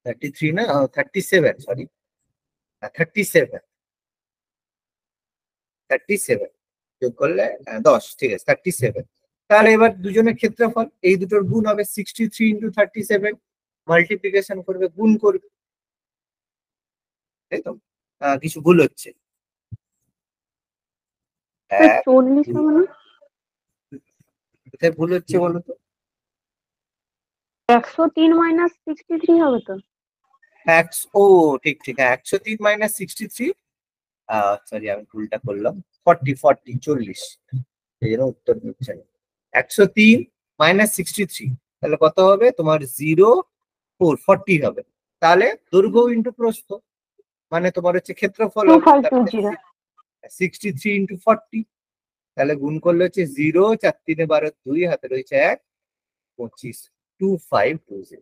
33 না, 37, সরি, 37, 37 যোগ করলে 10, ঠিক আছে 37। তাহলে এবার দুজনের ক্ষেত্রফল, এই দুটোর গুণ হবে 63 ইন্টু 37, মাল্টিপ্লিকেশন করবে, গুণ করবে, তাই তো? কিছু ভুল হচ্ছে। এক, 40 দুই, হবে না? কোথায় ভুল হচ্ছে বলো তো? 103 মাইনাস 63 হবে তো। ও ঠিক ঠিক, হ্যাঁ 103 মাইনাস 63, সরি আমি ভুলটা করলাম, 40 40 40, এই জন্য উত্তর দিচ্ছে না। 103 মাইনাস 63, তাহলে কত হবে তোমার? 0.440 হবে। তাহলে দৈর্ঘ্য ইন্টু প্রস্থ মানে তোমার হচ্ছে ক্ষেত্রফল হবে, 2520। 63 ইন্টু 40, তাহলে গুণ করলে হচ্ছে 0, 4 3 12, 2 হাতে রয়েছে 1, 25, 2520।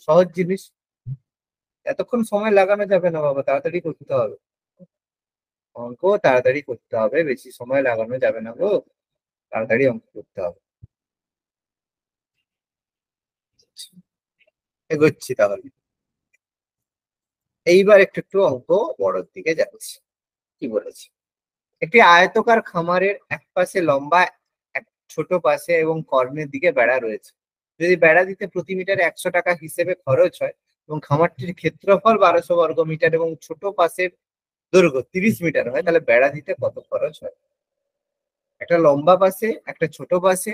সহজ জিনিস, এতক্ষণ সময় লাগানো যাবে না বাবা, তাড়াতাড়ি করতে হবে অঙ্ক, তাড়াতাড়ি করতে হবে, বেশি সময় লাগানো যাবে না গো, তাড়াতাড়ি অঙ্ক করতে হবে। এগোচ্ছি তাহলে, এইবার একটু একটু অঙ্ক বড়র দিকে যাচ্ছে। কি বলেছি? একটি আয়তকার খামারের এক পাশে লম্বা, এক ছোট পাশে এবং কর্ণের দিকে বেড়া রয়েছে। যদি বেড়া দিতে প্রতি মিটারে 100 টাকা হিসেবে খরচ হয় এবং খামারটির ক্ষেত্রফল 1200 বর্গ মিটার এবং ছোট পাশের দৈর্ঘ্য 30 মিটার হয়, তাহলে বেড়া দিতে কত খরচ হয়? একটা লম্বা পাশে, একটা ছোট পাশে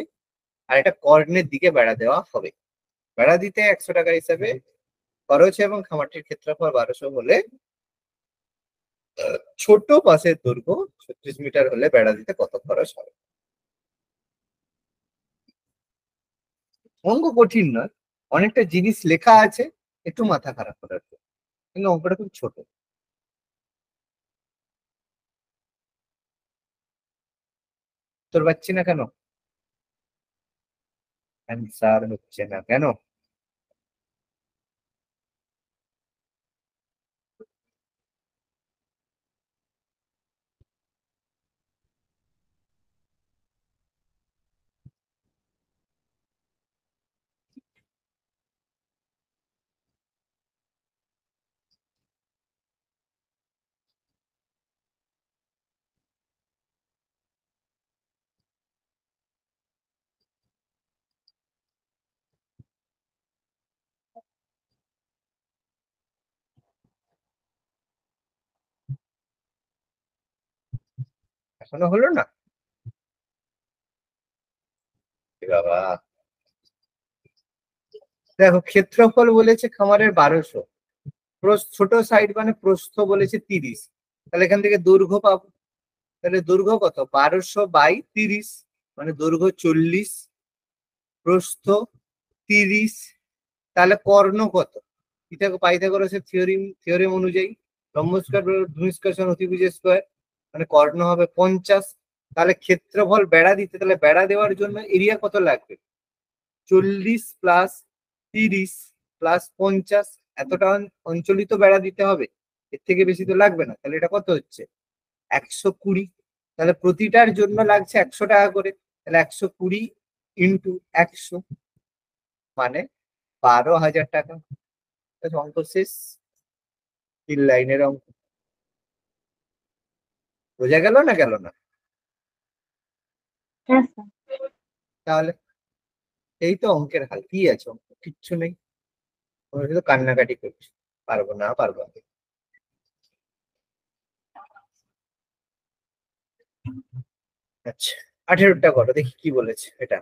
আর এটা কর্ণের দিকে বেড়া দেওয়া হবে। বেড়া দিতে 100 টাকা হিসাবে খরচ এবং খামারটির ক্ষেত্রফল 1200 হলে ছোট বাসের দৈর্ঘ্য 36 মিটার হলে বেড়া দিতে কত খরচ হবে? অঙ্ক কঠিন নয়, অনেকটা জিনিস লেখা আছে, একটু মাথা খারাপ করার জন্য, কিন্তু অঙ্কটা খুব ছোট। তোর পাচ্ছি না কেন? অ্যান্সার হচ্ছে না কেন? এখনো হলো না? এ বাবা, দেখো ক্ষেত্রফল বলেছে খামারের 1200, ছোট সাইড মানে প্রস্থ বলেছে 30, তাহলে এখান থেকে দৈর্ঘ্য পাবো। তাহলে দৈর্ঘ্য কত? 1200/30, মানে দৈর্ঘ্য 40, প্রস্থ 30। তাহলে কর্ণ কত? পাইথাগোরাসের থিওরেম অনুযায়ী লম্ব স্কয়ার ভূমি স্কয়ার সমান অতিভুজ স্কয়ার, মানে কর্ণ হবে 50। তাহলে ক্ষেত্রফল বেড়া দিতে, তাহলে বেড়া দেওয়ার জন্য এরিয়া কত লাগবে? 40 প্লাস 30 প্লাস 50, এতটা অঞ্চলিত বেড়া দিতে হবে, এর থেকে বেশি তো লাগবে না। তাহলে এটা কত হচ্ছে? 120। তাহলে প্রতিটার জন্য লাগছে 100 টাকা করে, তাহলে 120 ইন্টু 100 মানে 12,000 টাকা। অঙ্ক শেষ। 3 লাইনের অঙ্ক। বোঝা গেল না গেল না? হ্যাঁ স্যার। তাহলে এই তো অঙ্কের হাল, কি আছে? অঙ্ক কিচ্ছু নেই, তোমরা শুধু কান্নাকাটি করছো, পারবো না পারবো না। আচ্ছা, 18টা করো দেখি কি বলেছে এটা।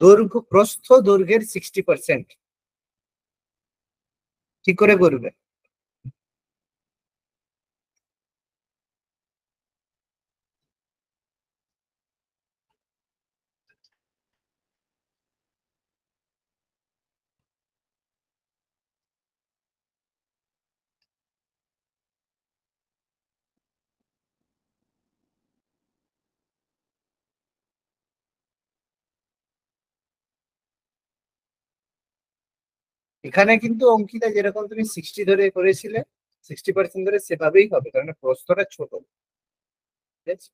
দৈর্ঘ্য প্রস্থ দৈর্ঘ্যের 60%, ঠিক করে করবে। এখানে কিন্তু অঙ্কিতা যেরকম তুমি 60 ধরে করেছিলে, 60% ধরে সেভাবেই হবে, কারণ প্রস্থটা ছোট। ঠিক আছে?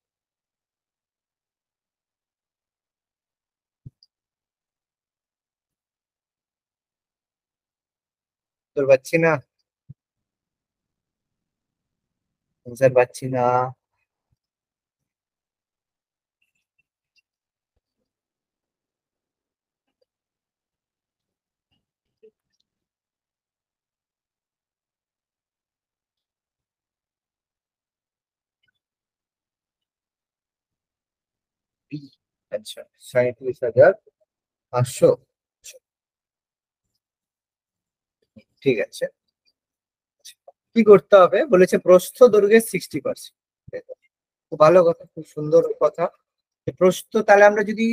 তোর পাচ্ছি না, আনসার পাচ্ছি না। আচ্ছা, 37,500। ঠিক আছে, কি করতে হবে বলেছে? প্রস্থ দৈর্ঘ্যের 60%। খুব ভালো কথা, খুব সুন্দর কথা। প্রস্থ, তাহলে আমরা যদি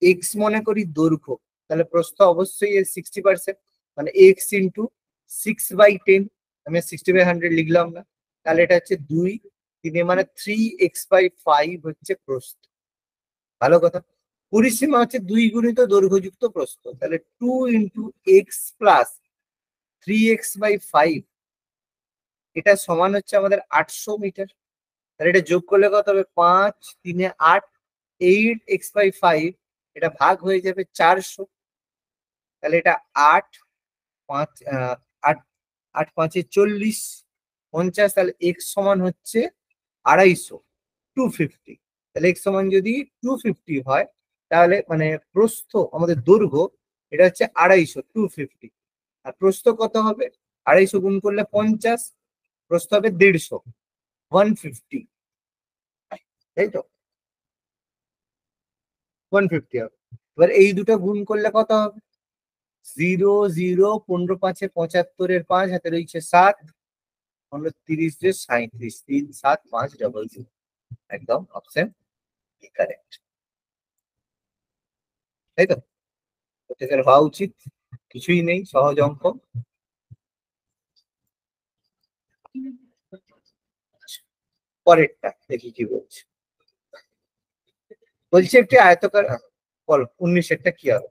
এক্স মনে করি দৈর্ঘ্য, তাহলে প্রস্থ অবশ্যই এর 60%, মানে এক্স ইন্টু 6/10। আমি 60/100 লিখলাম না, তাহলে এটা হচ্ছে 2, 3 মানে 3x/5 হচ্ছে প্রস্থ। ভালো কথা। পরিসীমা হচ্ছে 2 গুণিত দৈর্ঘ্যযুক্ত প্রস্থ, তাহলে 2 ইন্টু এক্স প্লাস 3x/5, এটা সমান হচ্ছে আমাদের 800 মিটার। তাহলে এটা যোগ করলে কত হবে? 5, 3 এ 8, 8x/5, এটা ভাগ হয়ে যাবে 400। তাহলে এটা 8, 5, 8, 8 5 40, 50। তাহলে x সমান হচ্ছে 250, 250। তাহলে x সমান যদি 250 হয়, তাহলে মানে প্রস্থ আমাদের দৈর্ঘ্য এটা হচ্ছে 250, 250। আর প্রস্থ কত হবে? 250 গুণ করলে 50, প্রস্থ হবে 150, 150। তাই তো? 150 হবে। এবার এই দুটো গুণ করলে কত হবে? 0 0 15 5 75 5 হাতে রয়েছে 7, 30 37, 3 7 5 00। একদম অপশন কারেক্ট, তাই তো? প্রত্যেকের হওয়া উচিত, কিছুই নেই, সহজ অঙ্ক। পরেরটা দেখি কি বলছে। বলছে একটি আয়তকার, বলো 19-এরটা কি হবে?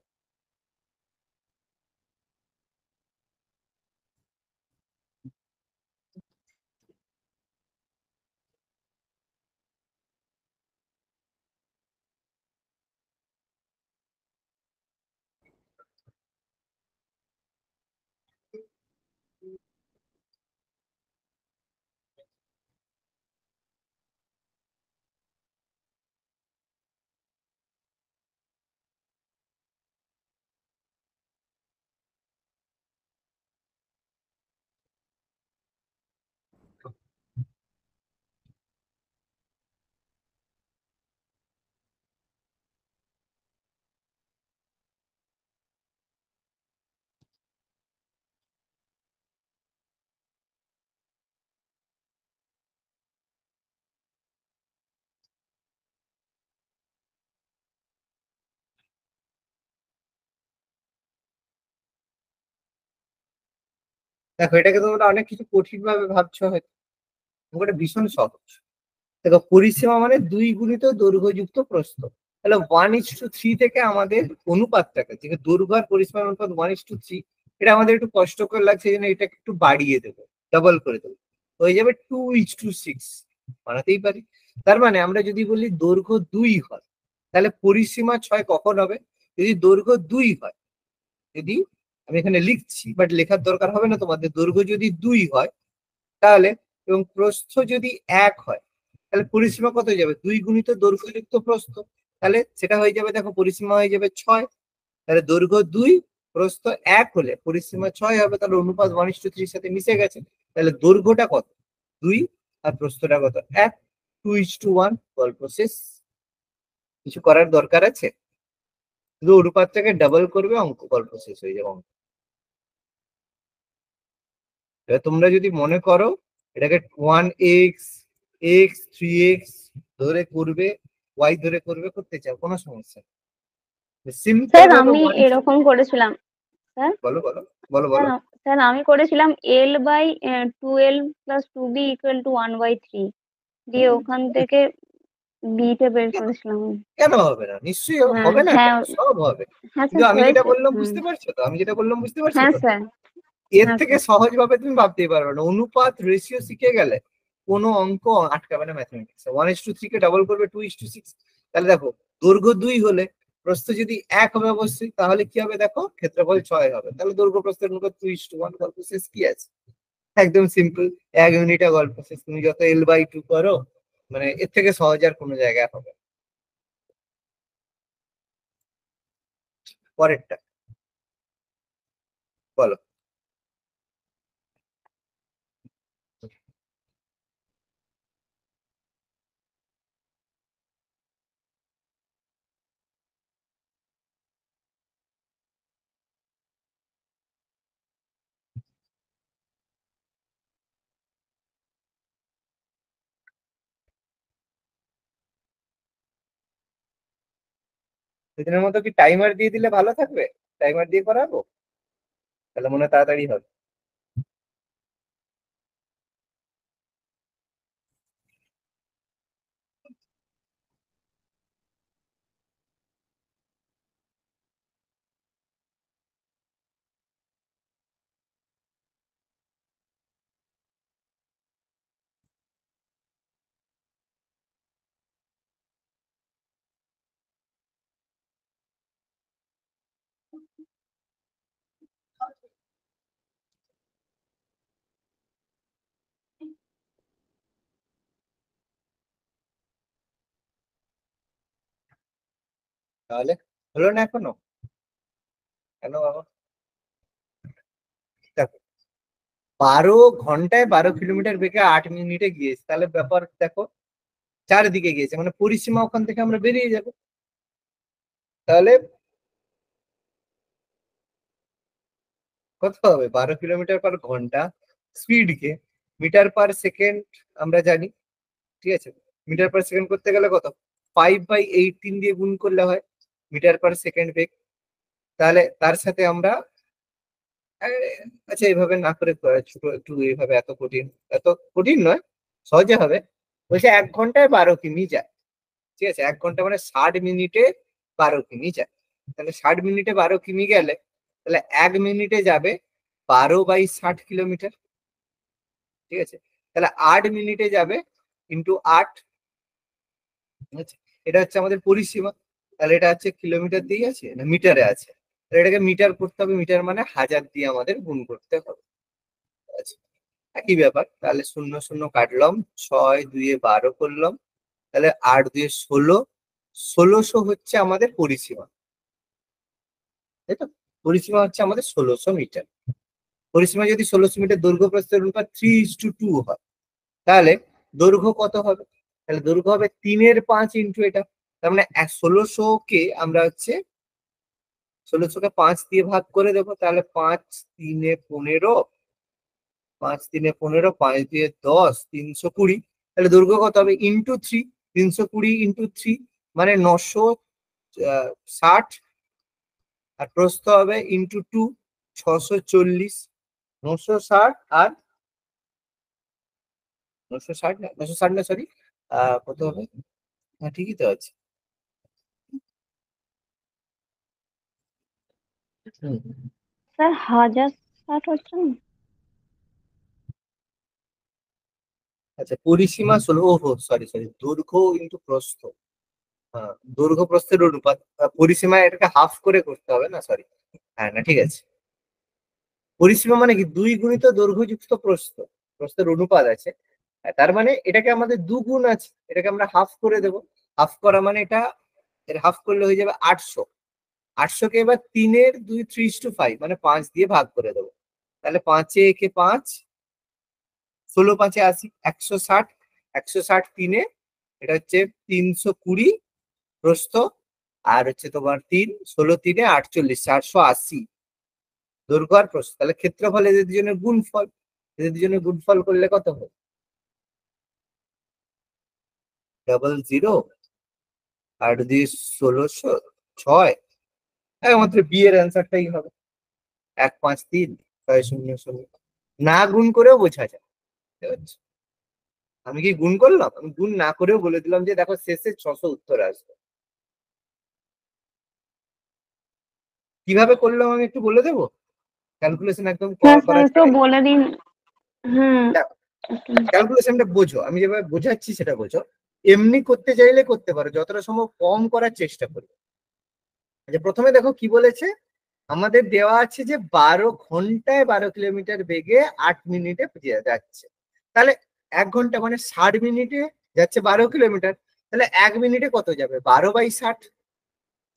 দেখো এটাকে তোমরা অনেক কিছু কঠিন ভাবে ভাবছো হয়তো, ওটা ভীষণ সহজ। দেখো পরিসীমা মানে 2 গুণিত দৈর্ঘ্যযুক্ত প্রস্থ। তাহলে 1:3 থেকে আমাদের অনুপাতটাকে, যে দৈর্ঘ্য আর পরিসীমার অনুপাত 1:3, এটা আমাদের একটু কষ্টকর লাগছে, এই জন্য এটাকে একটু বাড়িয়ে দেবো, ডাবল করে দেবো, হয়ে যাবে 2:6। বানাতেই পারি। তার মানে আমরা যদি বলি দৈর্ঘ্য 2 হয়, তাহলে পরিসীমা 6 কখন হবে? যদি দৈর্ঘ্য 2 হয়, যদি, আমি এখানে লিখছি বাট লেখার দরকার হবে না তোমাদের, দৈর্ঘ্য যদি 2 হয় তাহলে, এবং প্রস্থ যদি 1 হয়, তাহলে পরিসীমা কত হয়ে যাবে? 2 গুণিত দৈর্ঘ্যযুক্ত প্রস্থ। তাহলে সেটা হয়ে যাবে, দেখো পরিসীমা হয়ে যাবে 6। তাহলে দৈর্ঘ্য 2, প্রস্থ 1 হলে পরিসীমা 6 হবে, তাহলে অনুপাত 1:3 সাথে মিশে গেছে। তাহলে দৈর্ঘ্যটা কত? 2, আর প্রস্থটা কত? 1। 2:1, গল্প শেষ। কিছু করার দরকার আছে? শুধু অনুপাতটাকে ডাবল করবে, অঙ্ক, গল্প শেষ হয়ে যাবে অঙ্ক। এবার তোমরা যদি মনে করো এটাকে 1x x 3x ধরে করবে, y ধরে করবে, করতে চাও, কোনো সমস্যা নেই। সিম্পল স্যার ভাবে আমি এরকম করেছিলাম। স্যার বলো বলো বলো স্যার বলো। স্যার আমি করেছিলাম L/12 + 2b = 1/3 দিয়ে ওখান থেকে বি তে বের কেন করেছিলাম। কেন হবে না? নিশ্চয়ই হবে, হ্যাঁ হবে না হ্যাঁ কেন? সব হবে। হ্যাঁ কিন্তু স্যার আমি যেটা হয়েছে। বললাম বুঝতে পারছো তো? আমি যেটা বললাম বুঝতে পারছো হ্যাঁ তো? স্যার। এর হ্যাঁ থেকে স্যার। সহজ ভাবে তুমি ভাবতেই পারবে না। অনুপাত রেশিও শিখে গেলে কোনো অঙ্ক আটকাবে না ম্যাথমেটিক্স। 1:3 কে ডাবল করবে 2:6। তাহলে দেখো দৈর্ঘ্য 2 হলে প্রস্থ যদি 1 হবে অবশ্যই, তাহলে কি হবে? দেখো ক্ষেত্রফল 6 হবে, তাহলে দৈর্ঘ্য প্রস্থের অনুপাত 2:1, গল্প শেষ। কি আছে? একদম সিম্পল। 1 ইউনিটে গল্প শেষ। তুমি যত L/2 করো, মানে এর থেকে সহজ আর কোনো জায়গায় হবে না। পরেরটা বলো। সেদিনের মতো কি টাইমার দিয়ে দিলে ভালো থাকবে? টাইমার দিয়ে করাবো, তাহলে মনে হয় তাড়াতাড়ি হবে। তাহলে হলো না এখনো? কেন বাবা? দেখো 12 ঘন্টায় 12 কিলোমিটার বেগে 8 মিনিটে গিয়েছে, তাহলে ব্যাপার দেখো চারিদিকে গিয়েছে, মানে পরিসীমা ওখান থেকে আমরা বেরিয়ে যাবো। তাহলে কত হবে? 12 কিলোমিটার পার ঘন্টা স্পিডকে মিটার পার সেকেন্ড আমরা জানি, ঠিক আছে? মিটার পার সেকেন্ড করতে গেলে কত? 5/18 দিয়ে গুণ করলে হয় মিটার পার সেকেন্ড বেগ। তাহলে তার সাথে আমরা আচ্ছা এইভাবে না করে ছোট একটু এইভাবে, এত কঠিন নয়, সহজে হবে। বলছে 1 ঘন্টায় 12 কিমি যায়, ঠিক আছে? 1 ঘন্টা মানে 60 মিনিটে 12 কিমি যায়। তাহলে 60 মিনিটে 12 কিমি গেলে তাহলে 1 মিনিটে যাবে 12/60 কিলোমিটার, ঠিক আছে? তাহলে 8 মিনিটে যাবে ইন্টু 8, ঠিক আছে? এটা হচ্ছে আমাদের পরিসীমা। তাহলে এটা হচ্ছে কিলোমিটার দিয়ে আছে না মিটারে আছে? তাহলে এটাকে মিটার করতে হবে, মিটার মানে 1000 দিয়ে আমাদের গুণ করতে হবে। আচ্ছা, একই ব্যাপার। তাহলে 0 0 কাটলাম, 6 2 12 করলাম, তাহলে 8 2 16, 1600 হচ্ছে আমাদের পরিসীমা, তাই তো? পরিসীমা হচ্ছে আমাদের 1600 মিটার। পরিসীমা যদি 1600 মিটার, দৈর্ঘ্য প্রস্থের অনুপাত 3:2 হয়, তাহলে দৈর্ঘ্য কত হবে? তাহলে দৈর্ঘ্য হবে 3/5 ইন্টু এটা। তার মানে 1600 কে আমরা হচ্ছে 1600 কে 5 দিয়ে ভাগ করে দেবো, তাহলে 5 3 15, 5 3 15, 5 দিয়ে 10, 320। তাহলে দৈর্ঘ্য কত হবে? ইন্টু 3, 320 ইন্টু 3 মানে 960, আর প্রস্থ হবে ইন্টু 2, 640। 960 আর 960 না, 960 না, সরি, কত হবে? হ্যাঁ ঠিকই তো আছে। হুম, স্যার 1060 হচ্ছে না? আচ্ছা পরিসীমা 16, ওহো সরি সরি, দৈর্ঘ্য ইন্টু প্রস্থ। হ্যাঁ, দৈর্ঘ্য প্রস্থের অনুপাত, পরিসীমা এটাকে হাফ করে করতে হবে না, সরি। হ্যাঁ না ঠিক আছে। পরিসীমা মানে কি? 2 গুণিত দৈর্ঘ্য যুক্ত প্রস্থ, প্রস্থের অনুপাত আছে। তার মানে এটাকে আমাদের 2 গুণ আছে, এটাকে আমরা হাফ করে দেব। হাফ করা মানে এটা, এর হাফ করলে হয়ে যাবে 800। 800 কে এবার 3/2 3:5 মানে 5 দিয়ে ভাগ করে দেবো। তাহলে 5 একে 5, 16 5 80, 160, 160 3, এটা হচ্ছে 320 প্রস্থ, আর হচ্ছে তোমার 3, 16 3 48, 480 দৈর্ঘ্য আর প্রস্থ। তাহলে ক্ষেত্রফল এদের দুজনের গুণফল, এদের দুজনের গুণফল করলে কত হবে? 00 8 দিয়ে 1600 6, একমাত্র বি এর অ্যান্সারটাই হবে 153 6 0 0। না গুণ করেও বোঝা যায়, বুঝতে পারছো? আমি কি গুণ করলাম? আমি গুণ না করেও বলে দিলাম যে দেখো শেষে 600 উত্তর আসবে। কিভাবে করলাম আমি একটু বলে দেবো, ক্যালকুলেশন একদম হ্যাঁ স্যার করার একটু বলে দিন। হুম। ক্যালকুলেশনটা বোঝো, আমি যেভাবে বোঝাচ্ছি সেটা বোঝো। এমনি করতে চাইলে করতে পারো, যতটা সম্ভব কম করার চেষ্টা করবে। যে প্রথমে দেখো কি বলেছে, আমাদের দেওয়া আছে যে 12 ঘন্টায় 12 কিলোমিটার বেগে 8 মিনিটে যাচ্ছে। তাহলে 1 ঘন্টা মানে 60 মিনিটে যাচ্ছে 12 কিলোমিটার। তাহলে 1 মিনিটে কত যাবে? 12/60,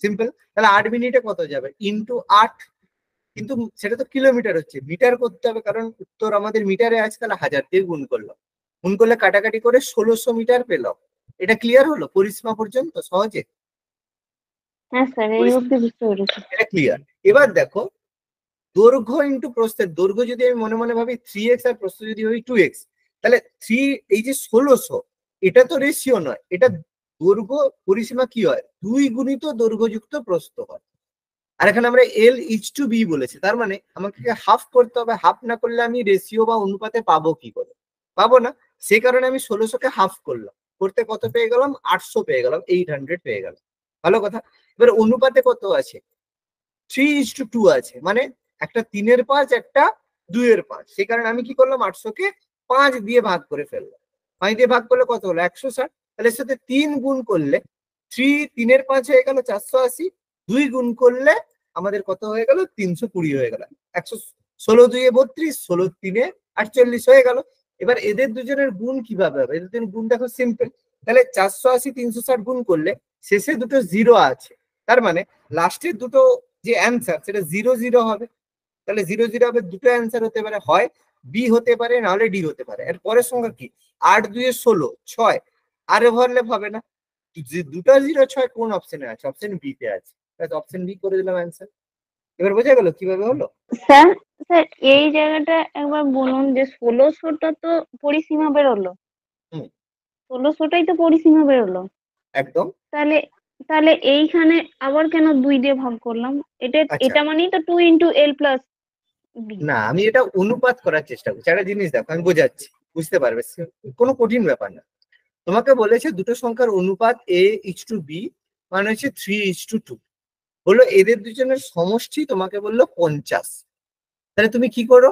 সিম্পল। তাহলে 8 মিনিটে কত যাবে? ইন্টু 8। কিন্তু সেটা তো কিলোমিটার হচ্ছে, মিটার করতে হবে, কারণ উত্তর আমাদের মিটারে আছে। তাহলে 1000 দিয়ে গুণ করলাম, গুণ করলে কাটাকাটি করে 1600 মিটার পেলাম। এটা ক্লিয়ার হলো পরিসীমা পর্যন্ত সহজে? হ্যাঁ স্যার এই অবধি বুঝতে পেরেছি। এটা ক্লিয়ার। এবার দেখো দৈর্ঘ্য ইন্টু প্রস্থের, দৈর্ঘ্য যদি আমি মনে মনে ভাবি 3x আর প্রস্থ যদি ভাবি 2x, তাহলে 3, এই যে 1600, এটা তো রেশিও নয়, এটা দৈর্ঘ্য। পরিসীমা কি হয়? 2 গুণিত দৈর্ঘ্যযুক্ত প্রস্থ হয়। আর এখানে আমরা L:B বলেছি, তার মানে আমাকে হাফ করতে হবে। হাফ না করলে আমি রেশিও বা অনুপাতে পাবো কি করে? পাবো না। সে কারণে আমি 1600-কে হাফ করলাম, করতে কত পেয়ে গেলাম? 800 পেয়ে গেলাম, 800 পেয়ে গেলাম। ভালো কথা। এবার অনুপাতে কত আছে? 3:2 আছে, মানে একটা 3/5 একটা 2/5। সেই কারণে আমি কি করলাম? 800-কে 5 দিয়ে ভাগ করে ফেললাম। 5 দিয়ে ভাগ করলে কত হলো? 160। তাহলে এর সাথে 3 গুণ করলে 3/5 হয়ে গেল 480। 2 গুণ করলে আমাদের কত হয়ে গেল? 320 হয়ে গেল। 116 2 32, 16 3 48 হয়ে গেল। এবার এদের দুজনের গুণ কিভাবে হবে? এদের দুজনের গুণ দেখো সিম্পল। তাহলে 480 360 গুণ করলে শেষে দুটো জিরো আছে, তার মানে লাস্টের দুটো যে অ্যান্সার সেটা 0 0 হবে। তাহলে 0 0 হবে, দুটো অ্যান্সার হতে পারে, হয় বি হতে পারে, নাহলে ডি হতে পারে। এর পরের সংখ্যা কি? 8 2 16 6, আর ওভারল্যাপ হবে না। দুটো 0 6 কোন অপশনে আছে? অপশন বি তে আছে। অপশন বি করে দিলাম অ্যান্সার। এবার বোঝা গেল কিভাবে হলো? স্যার স্যার এই জায়গাটা একবার বলুন যে 1600টা তো পরিসীমা বেরোলো, হুম। 1600টাই তো পরিসীমা বেরোলো, একদম। তাহলে তাহলে এইখানে আবার কেন 2 দিয়ে ভাগ করলাম? এটা আচ্ছা, এটা মানেই তো 2 ইন্টু এল প্লাস বি। না আমি এটা অনুপাত করার চেষ্টা করছি। একটা জিনিস দেখো, আমি বোঝাচ্ছি, বুঝতে পারবে, কোনো কঠিন ব্যাপার না। তোমাকে বলেছে দুটো সংখ্যার অনুপাত a ইজ টু বি মানে হচ্ছে 3:2, হলো এদের দুজনের সমষ্টি, তোমাকে বললো 50। তাহলে তুমি কি করো,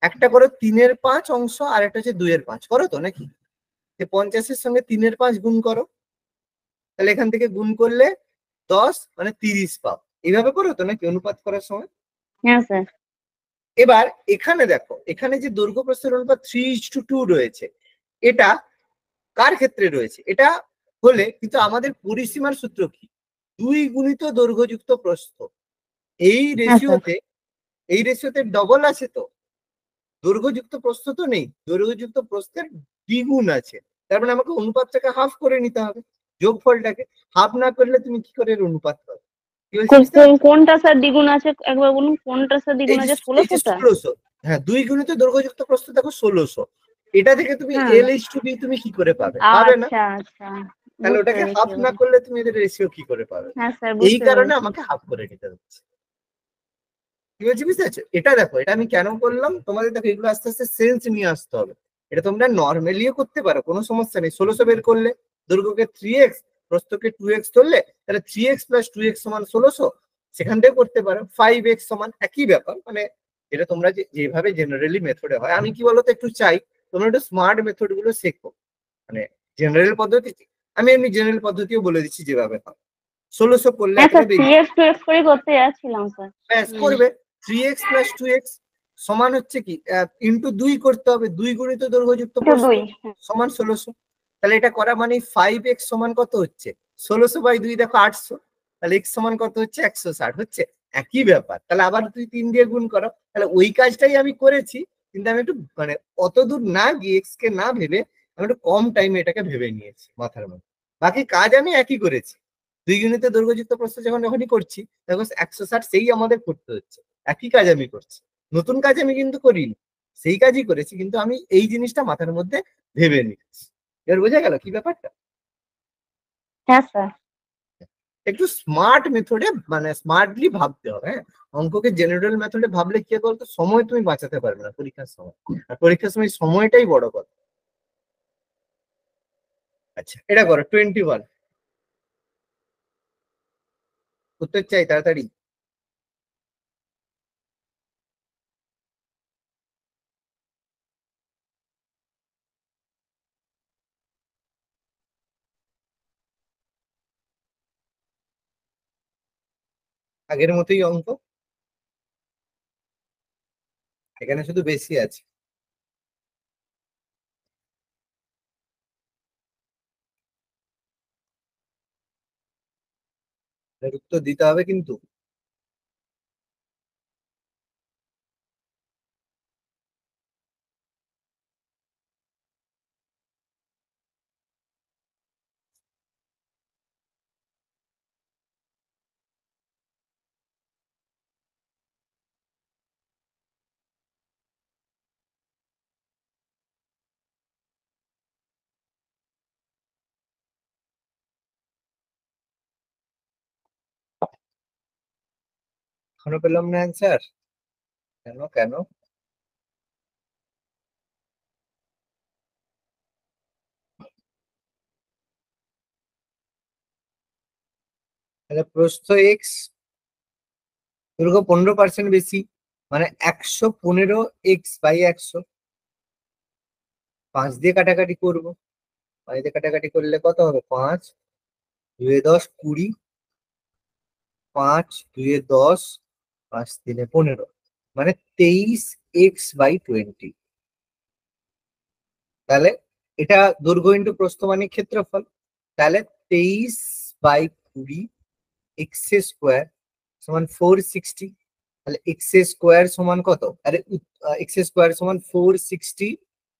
একটা করো 3/5 অংশ আর একটা হচ্ছে 2/5, করো তো নাকি? যে 50-এর সঙ্গে 3/5 গুণ করো, তাহলে এখান থেকে গুণ করলে 10 মানে 30 পাও। এইভাবে করো তো নাকি অনুপাত করার সময়? হ্যাঁ স্যার। এবার এখানে দেখো, এখানে যে দৈর্ঘ্য প্রস্থের অনুপাত 3:2 রয়েছে, এটা কার ক্ষেত্রে রয়েছে? এটা হলে কিন্তু আমাদের পরিসীমার সূত্র কি? 2 গুণিত দৈর্ঘ্যযুক্ত প্রস্থ। এই হ্যাঁ স্যার। রেশিওতে, এই রেশিওতে ডবল আছে তো, দৈর্ঘ্যযুক্ত প্রস্থ তো নেই, দৈর্ঘ্যযুক্ত প্রস্থের দ্বিগুণ আছে। তার মানে আমাকে অনুপাতটাকে হাফ করে নিতে হবে, যোগফলটাকে হাফ না করলে তুমি কি করে এর অনুপাত পাবে? কি বলছি বুঝতে পারছো? কোনটা স্যার দ্বিগুণ আছে একবার বলুন, কোনটা স্যার দ্বিগুণ এই যে আছে? এই যে 1600টা? 1600, হ্যাঁ 2 গুণিত দৈর্ঘ্যযুক্ত প্রস্থ দেখো 1600, এটা থেকে তুমি হ্যাঁ। এল এইচ টু বি তুমি কি করে পাবে? পাবে না। আচ্ছা আচ্ছা, তাহলে বুঝতে ওটাকে পেরেছি হাফ না এবার। করলে তুমি এদের রেশিও কি করে পাবে? হ্যাঁ স্যার, এই বুঝতে কারণে পেরেছি। আমাকে হাফ করে নিতে হচ্ছে। ঠিক আছে, বুঝতে পারছো? এটা দেখো, এটা আমি কেন করলাম, তোমাদের দেখো এগুলো আস্তে আস্তে সেন্স নিয়ে আসতে হবে। এটা তোমরা নর্মালিও করতে পারো, কোনো সমস্যা নেই। 1600 বের করলে, দৈর্ঘ্যকে 3x, প্রস্থকে 2x ধরলে, তাহলে 3x + 2x সমান 1600, সেখান থেকে করতে পারো। 5x সমান একই ব্যাপার, মানে এটা তোমরা যেভাবে জেনারেলি মেথডে হয়। আমি কি বলতো, একটু চাই তোমরা একটু স্মার্ট মেথড গুলো শেখো, মানে জেনারেল পদ্ধতি। আমি এমনি জেনারেল পদ্ধতিও বলে দিচ্ছি যেভাবে হয়। 1600 করলে হ্যাঁ এতটা স্যার, বেরিয়ে 3x 2x করে করতে যাচ্ছিলাম স্যার। ব্যাস হুম। করবে। 3x + 2x সমান হচ্ছে কি, ইন্টু 2 করতে হবে, 2 গুণিত দৈর্ঘ্যযুক্ত এটা প্রস্থ 2। সমান 1600। তাহলে এটা করা মানে 5x সমান কত হচ্ছে, 1600/2 দেখো 800, তাহলে x সমান কত হচ্ছে 160 হচ্ছে। একই ব্যাপার। তাহলে আবার তুই 3 দিয়ে গুণ করো, তাহলে ওই কাজটাই আমি করেছি, কিন্তু আমি একটু মানে অত দূর না গিয়ে x কে না ভেবে আমি একটু কম টাইমে এটাকে ভেবে নিয়েছি মাথার মধ্যে। বাকি কাজ আমি একই করেছি। 2 ইউনিটে দৈর্ঘ্যযুক্ত প্রস্থ যখনই করছি, দেখো 160 সেই আমাদের করতে হচ্ছে। একই কাজ আমি করছি, নতুন কাজ আমি কিন্তু করিনি, সেই কাজই করেছি, কিন্তু আমি এই জিনিসটা মাথার মধ্যে ভেবে নিচ্ছি। এবার বোঝা গেল কি ব্যাপারটা? হ্যাঁ স্যার। একটু স্মার্ট মেথডে, মানে স্মার্টলি ভাবতে হবে। হ্যাঁ, অঙ্ককে জেনারেল মেথডে ভাবলে কি বলতো, সময় তুমি বাঁচাতে পারবে না পরীক্ষার সময়, আর পরীক্ষার সময় সময়টাই বড় কথা। আচ্ছা, এটা করো 21, উত্তর চাই তাড়াতাড়ি। আগের মতোই অঙ্ক, এখানে শুধু বেশি আছে। এর উত্তর দিতে হবে কিন্তু। এখনো পেলাম না অ্যান্সার, কেন কেন? তাহলে প্রস্থ এক্স, দৈর্ঘ্য 15% বেশি, মানে 115x/100। 5 দিয়ে কাটাকাটি করবো, 5 দিয়ে কাটাকাটি করলে কত হবে, 5 2 10 20, 5 2 10, 5 3 15, মানে 23x/20। তাহলে এটা দৈর্ঘ্য ইন্টু প্রস্থ মানে ক্ষেত্রফল। তাহলে 23/20 x² সমান 460। তাহলে x² সমান কত, আরে x² সমান 460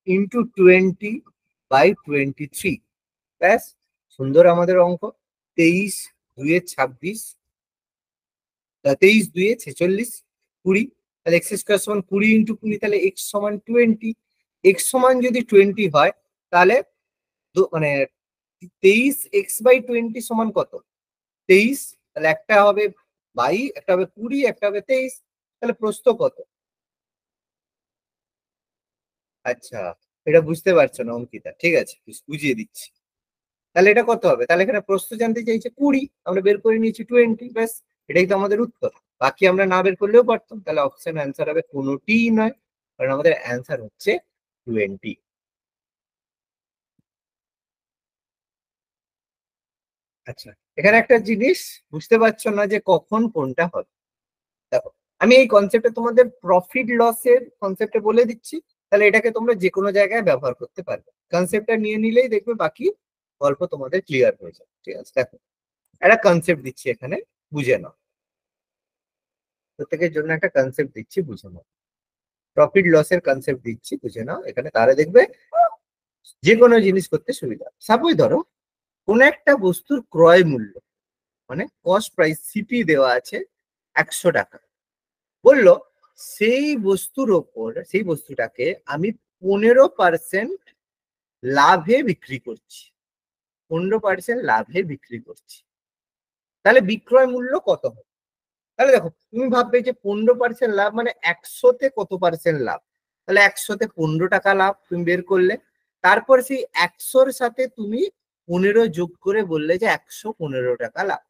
ইন্টু 20/23। ব্যাস, সুন্দর আমাদের অঙ্ক। 23 2 26, 23 2 46 20, তাহলে এক্স স্কোয়ার সমান 20 ইন্টু 20, তাহলে এক্স সমান 20। এক্স সমান যদি 20 হয় তাহলে মানে 23x/20 সমান কত? 23। তাহলে একটা হবে 22, একটা হবে 20, একটা হবে 23। তাহলে প্রস্থ কত? আচ্ছা, এটা বুঝতে পারছো না অঙ্কিতা, ঠিক আছে, বুঝিয়ে দিচ্ছি। তাহলে এটা কত হবে? তাহলে এখানে প্রস্থ জানতে চাইছে 20, আমরা বের করে নিয়েছি 20, ব্যাস, এটাই তো আমাদের উত্তর। বাকি আমরা না বের করলেও পারতাম। তাহলে অপশন অ্যান্সার হবে কোনোটিই নয়, কারণ আমাদের অ্যান্সার হচ্ছে 20। আচ্ছা, এখানে একটা জিনিস বুঝতে পারছো না যে কখন কোনটা হবে। দেখো, আমি এই কনসেপ্টে তোমাদের প্রফিট লসের কনসেপ্টে বলে দিচ্ছি, তাহলে এটাকে তোমরা যে কোনো জায়গায় ব্যবহার করতে পারবে। কনসেপ্টটা নিয়ে নিলেই দেখবে বাকি গল্প তোমাদের ক্লিয়ার হয়ে যাবে। ঠিক আছে, দেখো একটা কনসেপ্ট দিচ্ছি এখানে, বুঝে নাও। প্রত্যেকের জন্য একটা কনসেপ্ট দিচ্ছি, বুঝে নাও। প্রফিট লসের কনসেপ্ট দিচ্ছি, বুঝে নাও এখানে, তাহলে দেখবে যে কোনো জিনিস করতে সুবিধা। সাপোজ ধরো কোন একটা বস্তুর ক্রয় মূল্য, মানে কস্ট প্রাইস, সিপি দেওয়া আছে 100 টাকা। বললো সেই বস্তুর ওপর, সেই বস্তুটাকে আমি 15% লাভে বিক্রি করছি, 15% লাভে বিক্রি করছি। তাহলে বিক্রয় মূল্য কত হবে? তাহলে দেখো, তুমি ভাববে যে 15% লাভ মানে 100-তে কত পার্সেন্ট লাভ? তাহলে 100-তে 15 টাকা লাভ তুমি বের করলে, তারপর সেই 100-র সাথে তুমি 15 যোগ করে বললে যে 115 টাকা লাভ।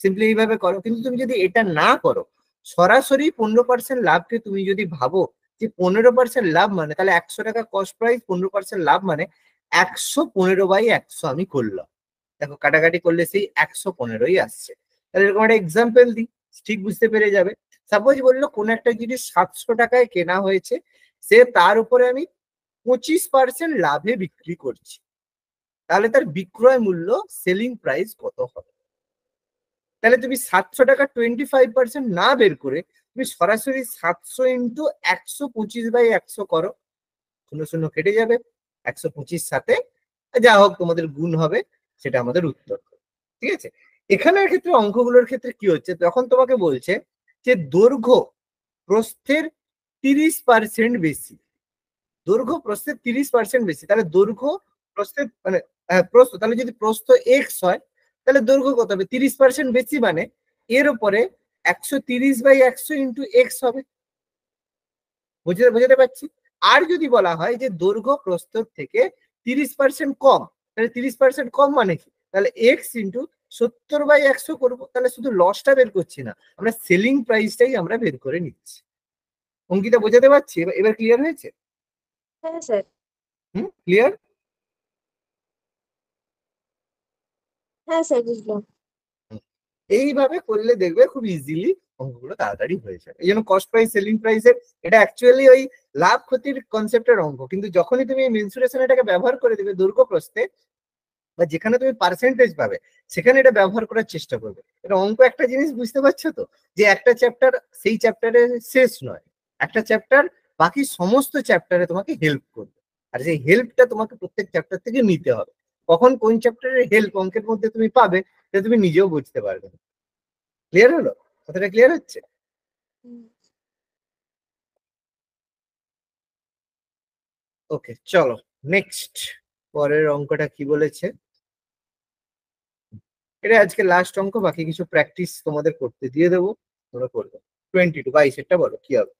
সিম্পলি এইভাবে করো। কিন্তু তুমি যদি এটা না করো, সরাসরি 15% লাভকে তুমি যদি ভাবো যে 15% লাভ মানে, তাহলে 100 টাকা কস্ট প্রাইস, 15% লাভ মানে 115/100 আমি করলাম। দেখো কাটাকাটি করলে সেই 115ই আসছে। তাহলে এরকম একটা এক্সাম্পল দিই, ঠিক বুঝতে পেরে যাবে। সাপোজ বললো কোন একটা জিনিস 700 টাকায় কেনা হয়েছে, সে তার উপরে আমি 25% লাভে বিক্রি করছি, তাহলে তার বিক্রয় মূল্য, সেলিং প্রাইস কত হবে? তাহলে তুমি 700 টাকা 25% না বের করে তুমি সরাসরি 700 ইন্টু 125/100 করো, 0 0 কেটে যাবে, 125 সাথে যা হোক তোমাদের গুণ হবে, সেটা আমাদের উত্তর। ঠিক আছে, এখানের ক্ষেত্রে অঙ্কগুলোর ক্ষেত্রে কি হচ্ছে, তখন তোমাকে বলছে যে দৈর্ঘ্য প্রস্থের 30% বেশি, দৈর্ঘ্য প্রস্থের 30% বেশি, তাহলে দৈর্ঘ্য প্রস্থের মানে প্রস্থ, তাহলে যদি প্রস্থ এক্স হয় তাহলে দৈর্ঘ্য কত হবে? 30% বেশি মানে এর উপরে 130/100 ইন্টু এক্স হবে। বুঝতে পারছি। আর যদি বলা হয় যে দৈর্ঘ্য প্রস্থ থেকে 30% কম, তাহলে 30% কম মানে কি? তাহলে এক্স ইন্টু 70/100 করবো, তাহলে শুধু লসটা বের করছি না, আমরা সেলিং প্রাইসটাই আমরা বের করে নিচ্ছি। অঙ্কিতা বোঝাতে পারছি? এবার ক্লিয়ার হয়েছে? হ্যাঁ স্যার। ক্লিয়ার? হ্যাঁ স্যার, বুঝলাম। এইভাবে করলে দেখবে খুব ইজিলি অঙ্কগুলো তাড়াতাড়ি হয়ে যায়। এই জন্য কস্ট প্রাইস, সেলিং প্রাইসের এটা অ্যাকচুয়ালি ওই লাভ ক্ষতির কনসেপ্টের অঙ্ক, কিন্তু যখনই তুমি মেনসুরেশন এটাকে ব্যবহার করে দেবে দৈর্ঘ্য প্রস্থে, বা যেখানে তুমি পার্সেন্টেজ পাবে সেখানে এটা ব্যবহার করার চেষ্টা করবে। এটা অঙ্ক একটা জিনিস বুঝতে পারছো তো, যে একটা চ্যাপ্টার সেই চ্যাপ্টারে শেষ নয়, একটা চ্যাপ্টার বাকি সমস্ত চ্যাপ্টারে তোমাকে হেল্প করবে, আর সেই হেল্পটা তোমাকে প্রত্যেক চ্যাপ্টার থেকে নিতে হবে। কখন কোন চ্যাপ্টারের হেল্প অঙ্কের মধ্যে তুমি পাবে সেটা তুমি নিজেও বুঝতে পারবে না। ক্লিয়ার হলো? কথাটা ক্লিয়ার হচ্ছে? হুম। ওকে, চলো নেক্সট। পরের অঙ্কটা কি বলেছে? এটা আজকে লাস্ট অঙ্ক, বাকি কিছু প্র্যাকটিস তোমাদের করতে দিয়ে দেবো, তোমরা করবে। 22 বলো কি হবে?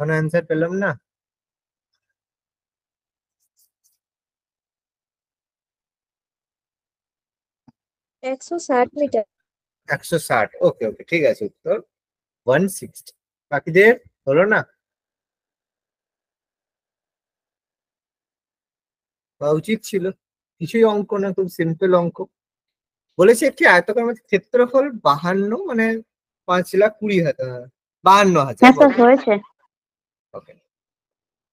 কোনো অ্যান্সার পেলাম না। একশো ষাট মিটার 160। ওকে ওকে, ঠিক আছে, উত্তর 160। বাকিদের হলো না বা উচিত ছিল। কিছুই অঙ্ক না, খুব সিম্পল অঙ্ক। বলেছে একটি আয়তকার মধ্যে ক্ষেত্রফল 52, মানে 5,20,000, 52,000 হ্যাঁ স্যার বলো। হয়েছে। ওকে,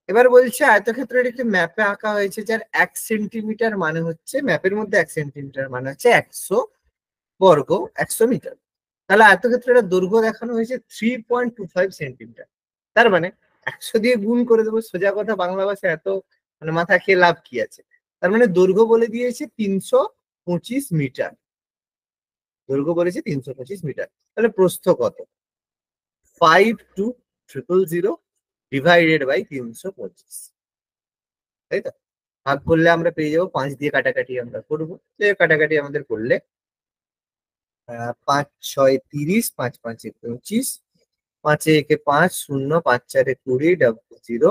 এবার বলছে আয়তক্ষেত্রের একটি ম্যাপে আঁকা হয়েছে, যার 1 সেন্টিমিটার মানে হচ্ছে, ম্যাপের মধ্যে 1 সেন্টিমিটার মানে হচ্ছে 100 বর্গ, 100 মিটার। তাহলে আয়তক্ষেত্রের দৈর্ঘ্য দেখানো হয়েছে 3.25 সেন্টিমিটার। তার মানে 100 দিয়ে গুণ করে দেবো, সোজা কথা, বাংলা ভাষা এত মানে মাথা খেয়ে লাভ কি আছে। তার মানে দৈর্ঘ্য বলে দিয়েছে 325 মিটার। দৈর্ঘ্য বলেছে 325 মিটার। তাহলে প্রস্থ কত? 52000 ডিভাইডেড বাই 325, তাই তো? ভাগ করলে আমরা পেয়ে যাবো, 5 দিয়ে কাটাকাটি আমরা করবো, কাটাকাটি আমাদের করলে 5 6 30, 5 5 25, 5 একে 5, 0, 5 4 20, 0।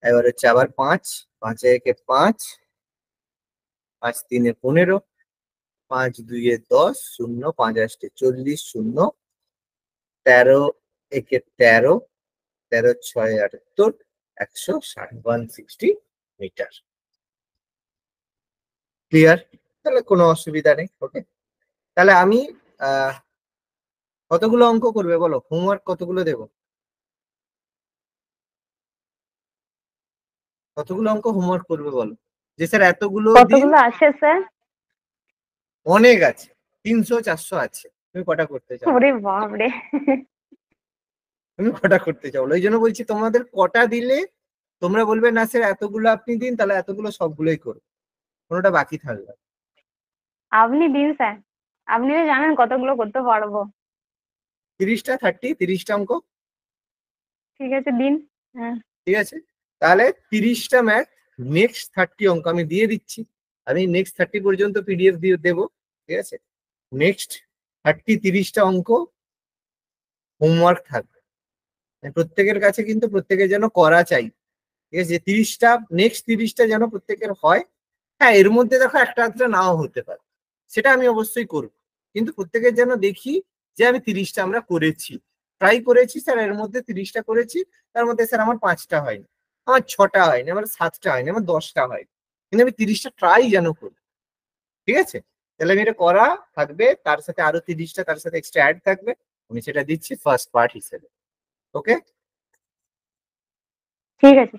এবার হচ্ছে আবার 5, 5 একে 5, 5 3 15, 5 2 10, 0, 5 8 40, 0, 13 একে 13, 13 6 78, 160, 160 মিটার। ক্লিয়ার? তাহলে কোনো অসুবিধা নেই। ওকে, তাহলে আমি কতগুলো অঙ্ক করবে বলো, হোমওয়ার্ক কতগুলো দেবো? কতগুলো অঙ্ক হোমওয়ার্ক করবে বলো? যে স্যার এতগুলো দিন, কতগুলো আছে স্যার? অনেক আছে, 300 400 আছে। তুমি কটা করতে চাও? ওরে বাপরে। তুমি কটা করতে চাও? ওই জন্য বলছি তোমাদের কটা দিলে তোমরা বলবে না স্যার এতগুলো আপনি দিন, তাহলে এতগুলো সবগুলোই করো, কোনোটা বাকি থাকবে না। আপনি দিন স্যার, আপনি তো জানেন কতগুলো করতে পারবো। 30টা 30টা অঙ্ক, ঠিক আছে দিন। হ্যাঁ। ঠিক আছে? তাহলে 30টা ম্যাথ, নেক্সট 30 অঙ্ক আমি দিয়ে দিচ্ছি। আমি নেক্সট 30 পর্যন্ত পিডিএফ দিয়ে দেবো, ঠিক আছে? নেক্সট 30টা অঙ্ক হোমওয়ার্ক থাকবে, প্রত্যেকের কাছে কিন্তু প্রত্যেকের যেন করা চাই, ঠিক আছে? 30টা, নেক্সট 30টা যেন প্রত্যেকের হয়। হ্যাঁ, এর মধ্যে দেখো একটা আধটা নাও হতে পারে, সেটা আমি অবশ্যই করব, কিন্তু প্রত্যেকের যেন দেখি যে আমি 30টা আমরা করেছি, ট্রাই করেছি স্যার, এর মধ্যে 30টা করেছি, তার মধ্যে স্যার আমার 5টা হয়নি, আমার 6টা হয়নি, আমার 7টা হয়নি, আমার 10টা হয়নি, কিন্তু আমি 30টা ট্রাই যেন করি, ঠিক আছে? তাহলে আমি এটা করা থাকবে, তার সাথে আরো 30টা তার সাথে এক্সট্রা অ্যাড থাকবে, আমি সেটা দিচ্ছি ফার্স্ট পার্ট হিসেবে। ওকে, ঠিক আছে।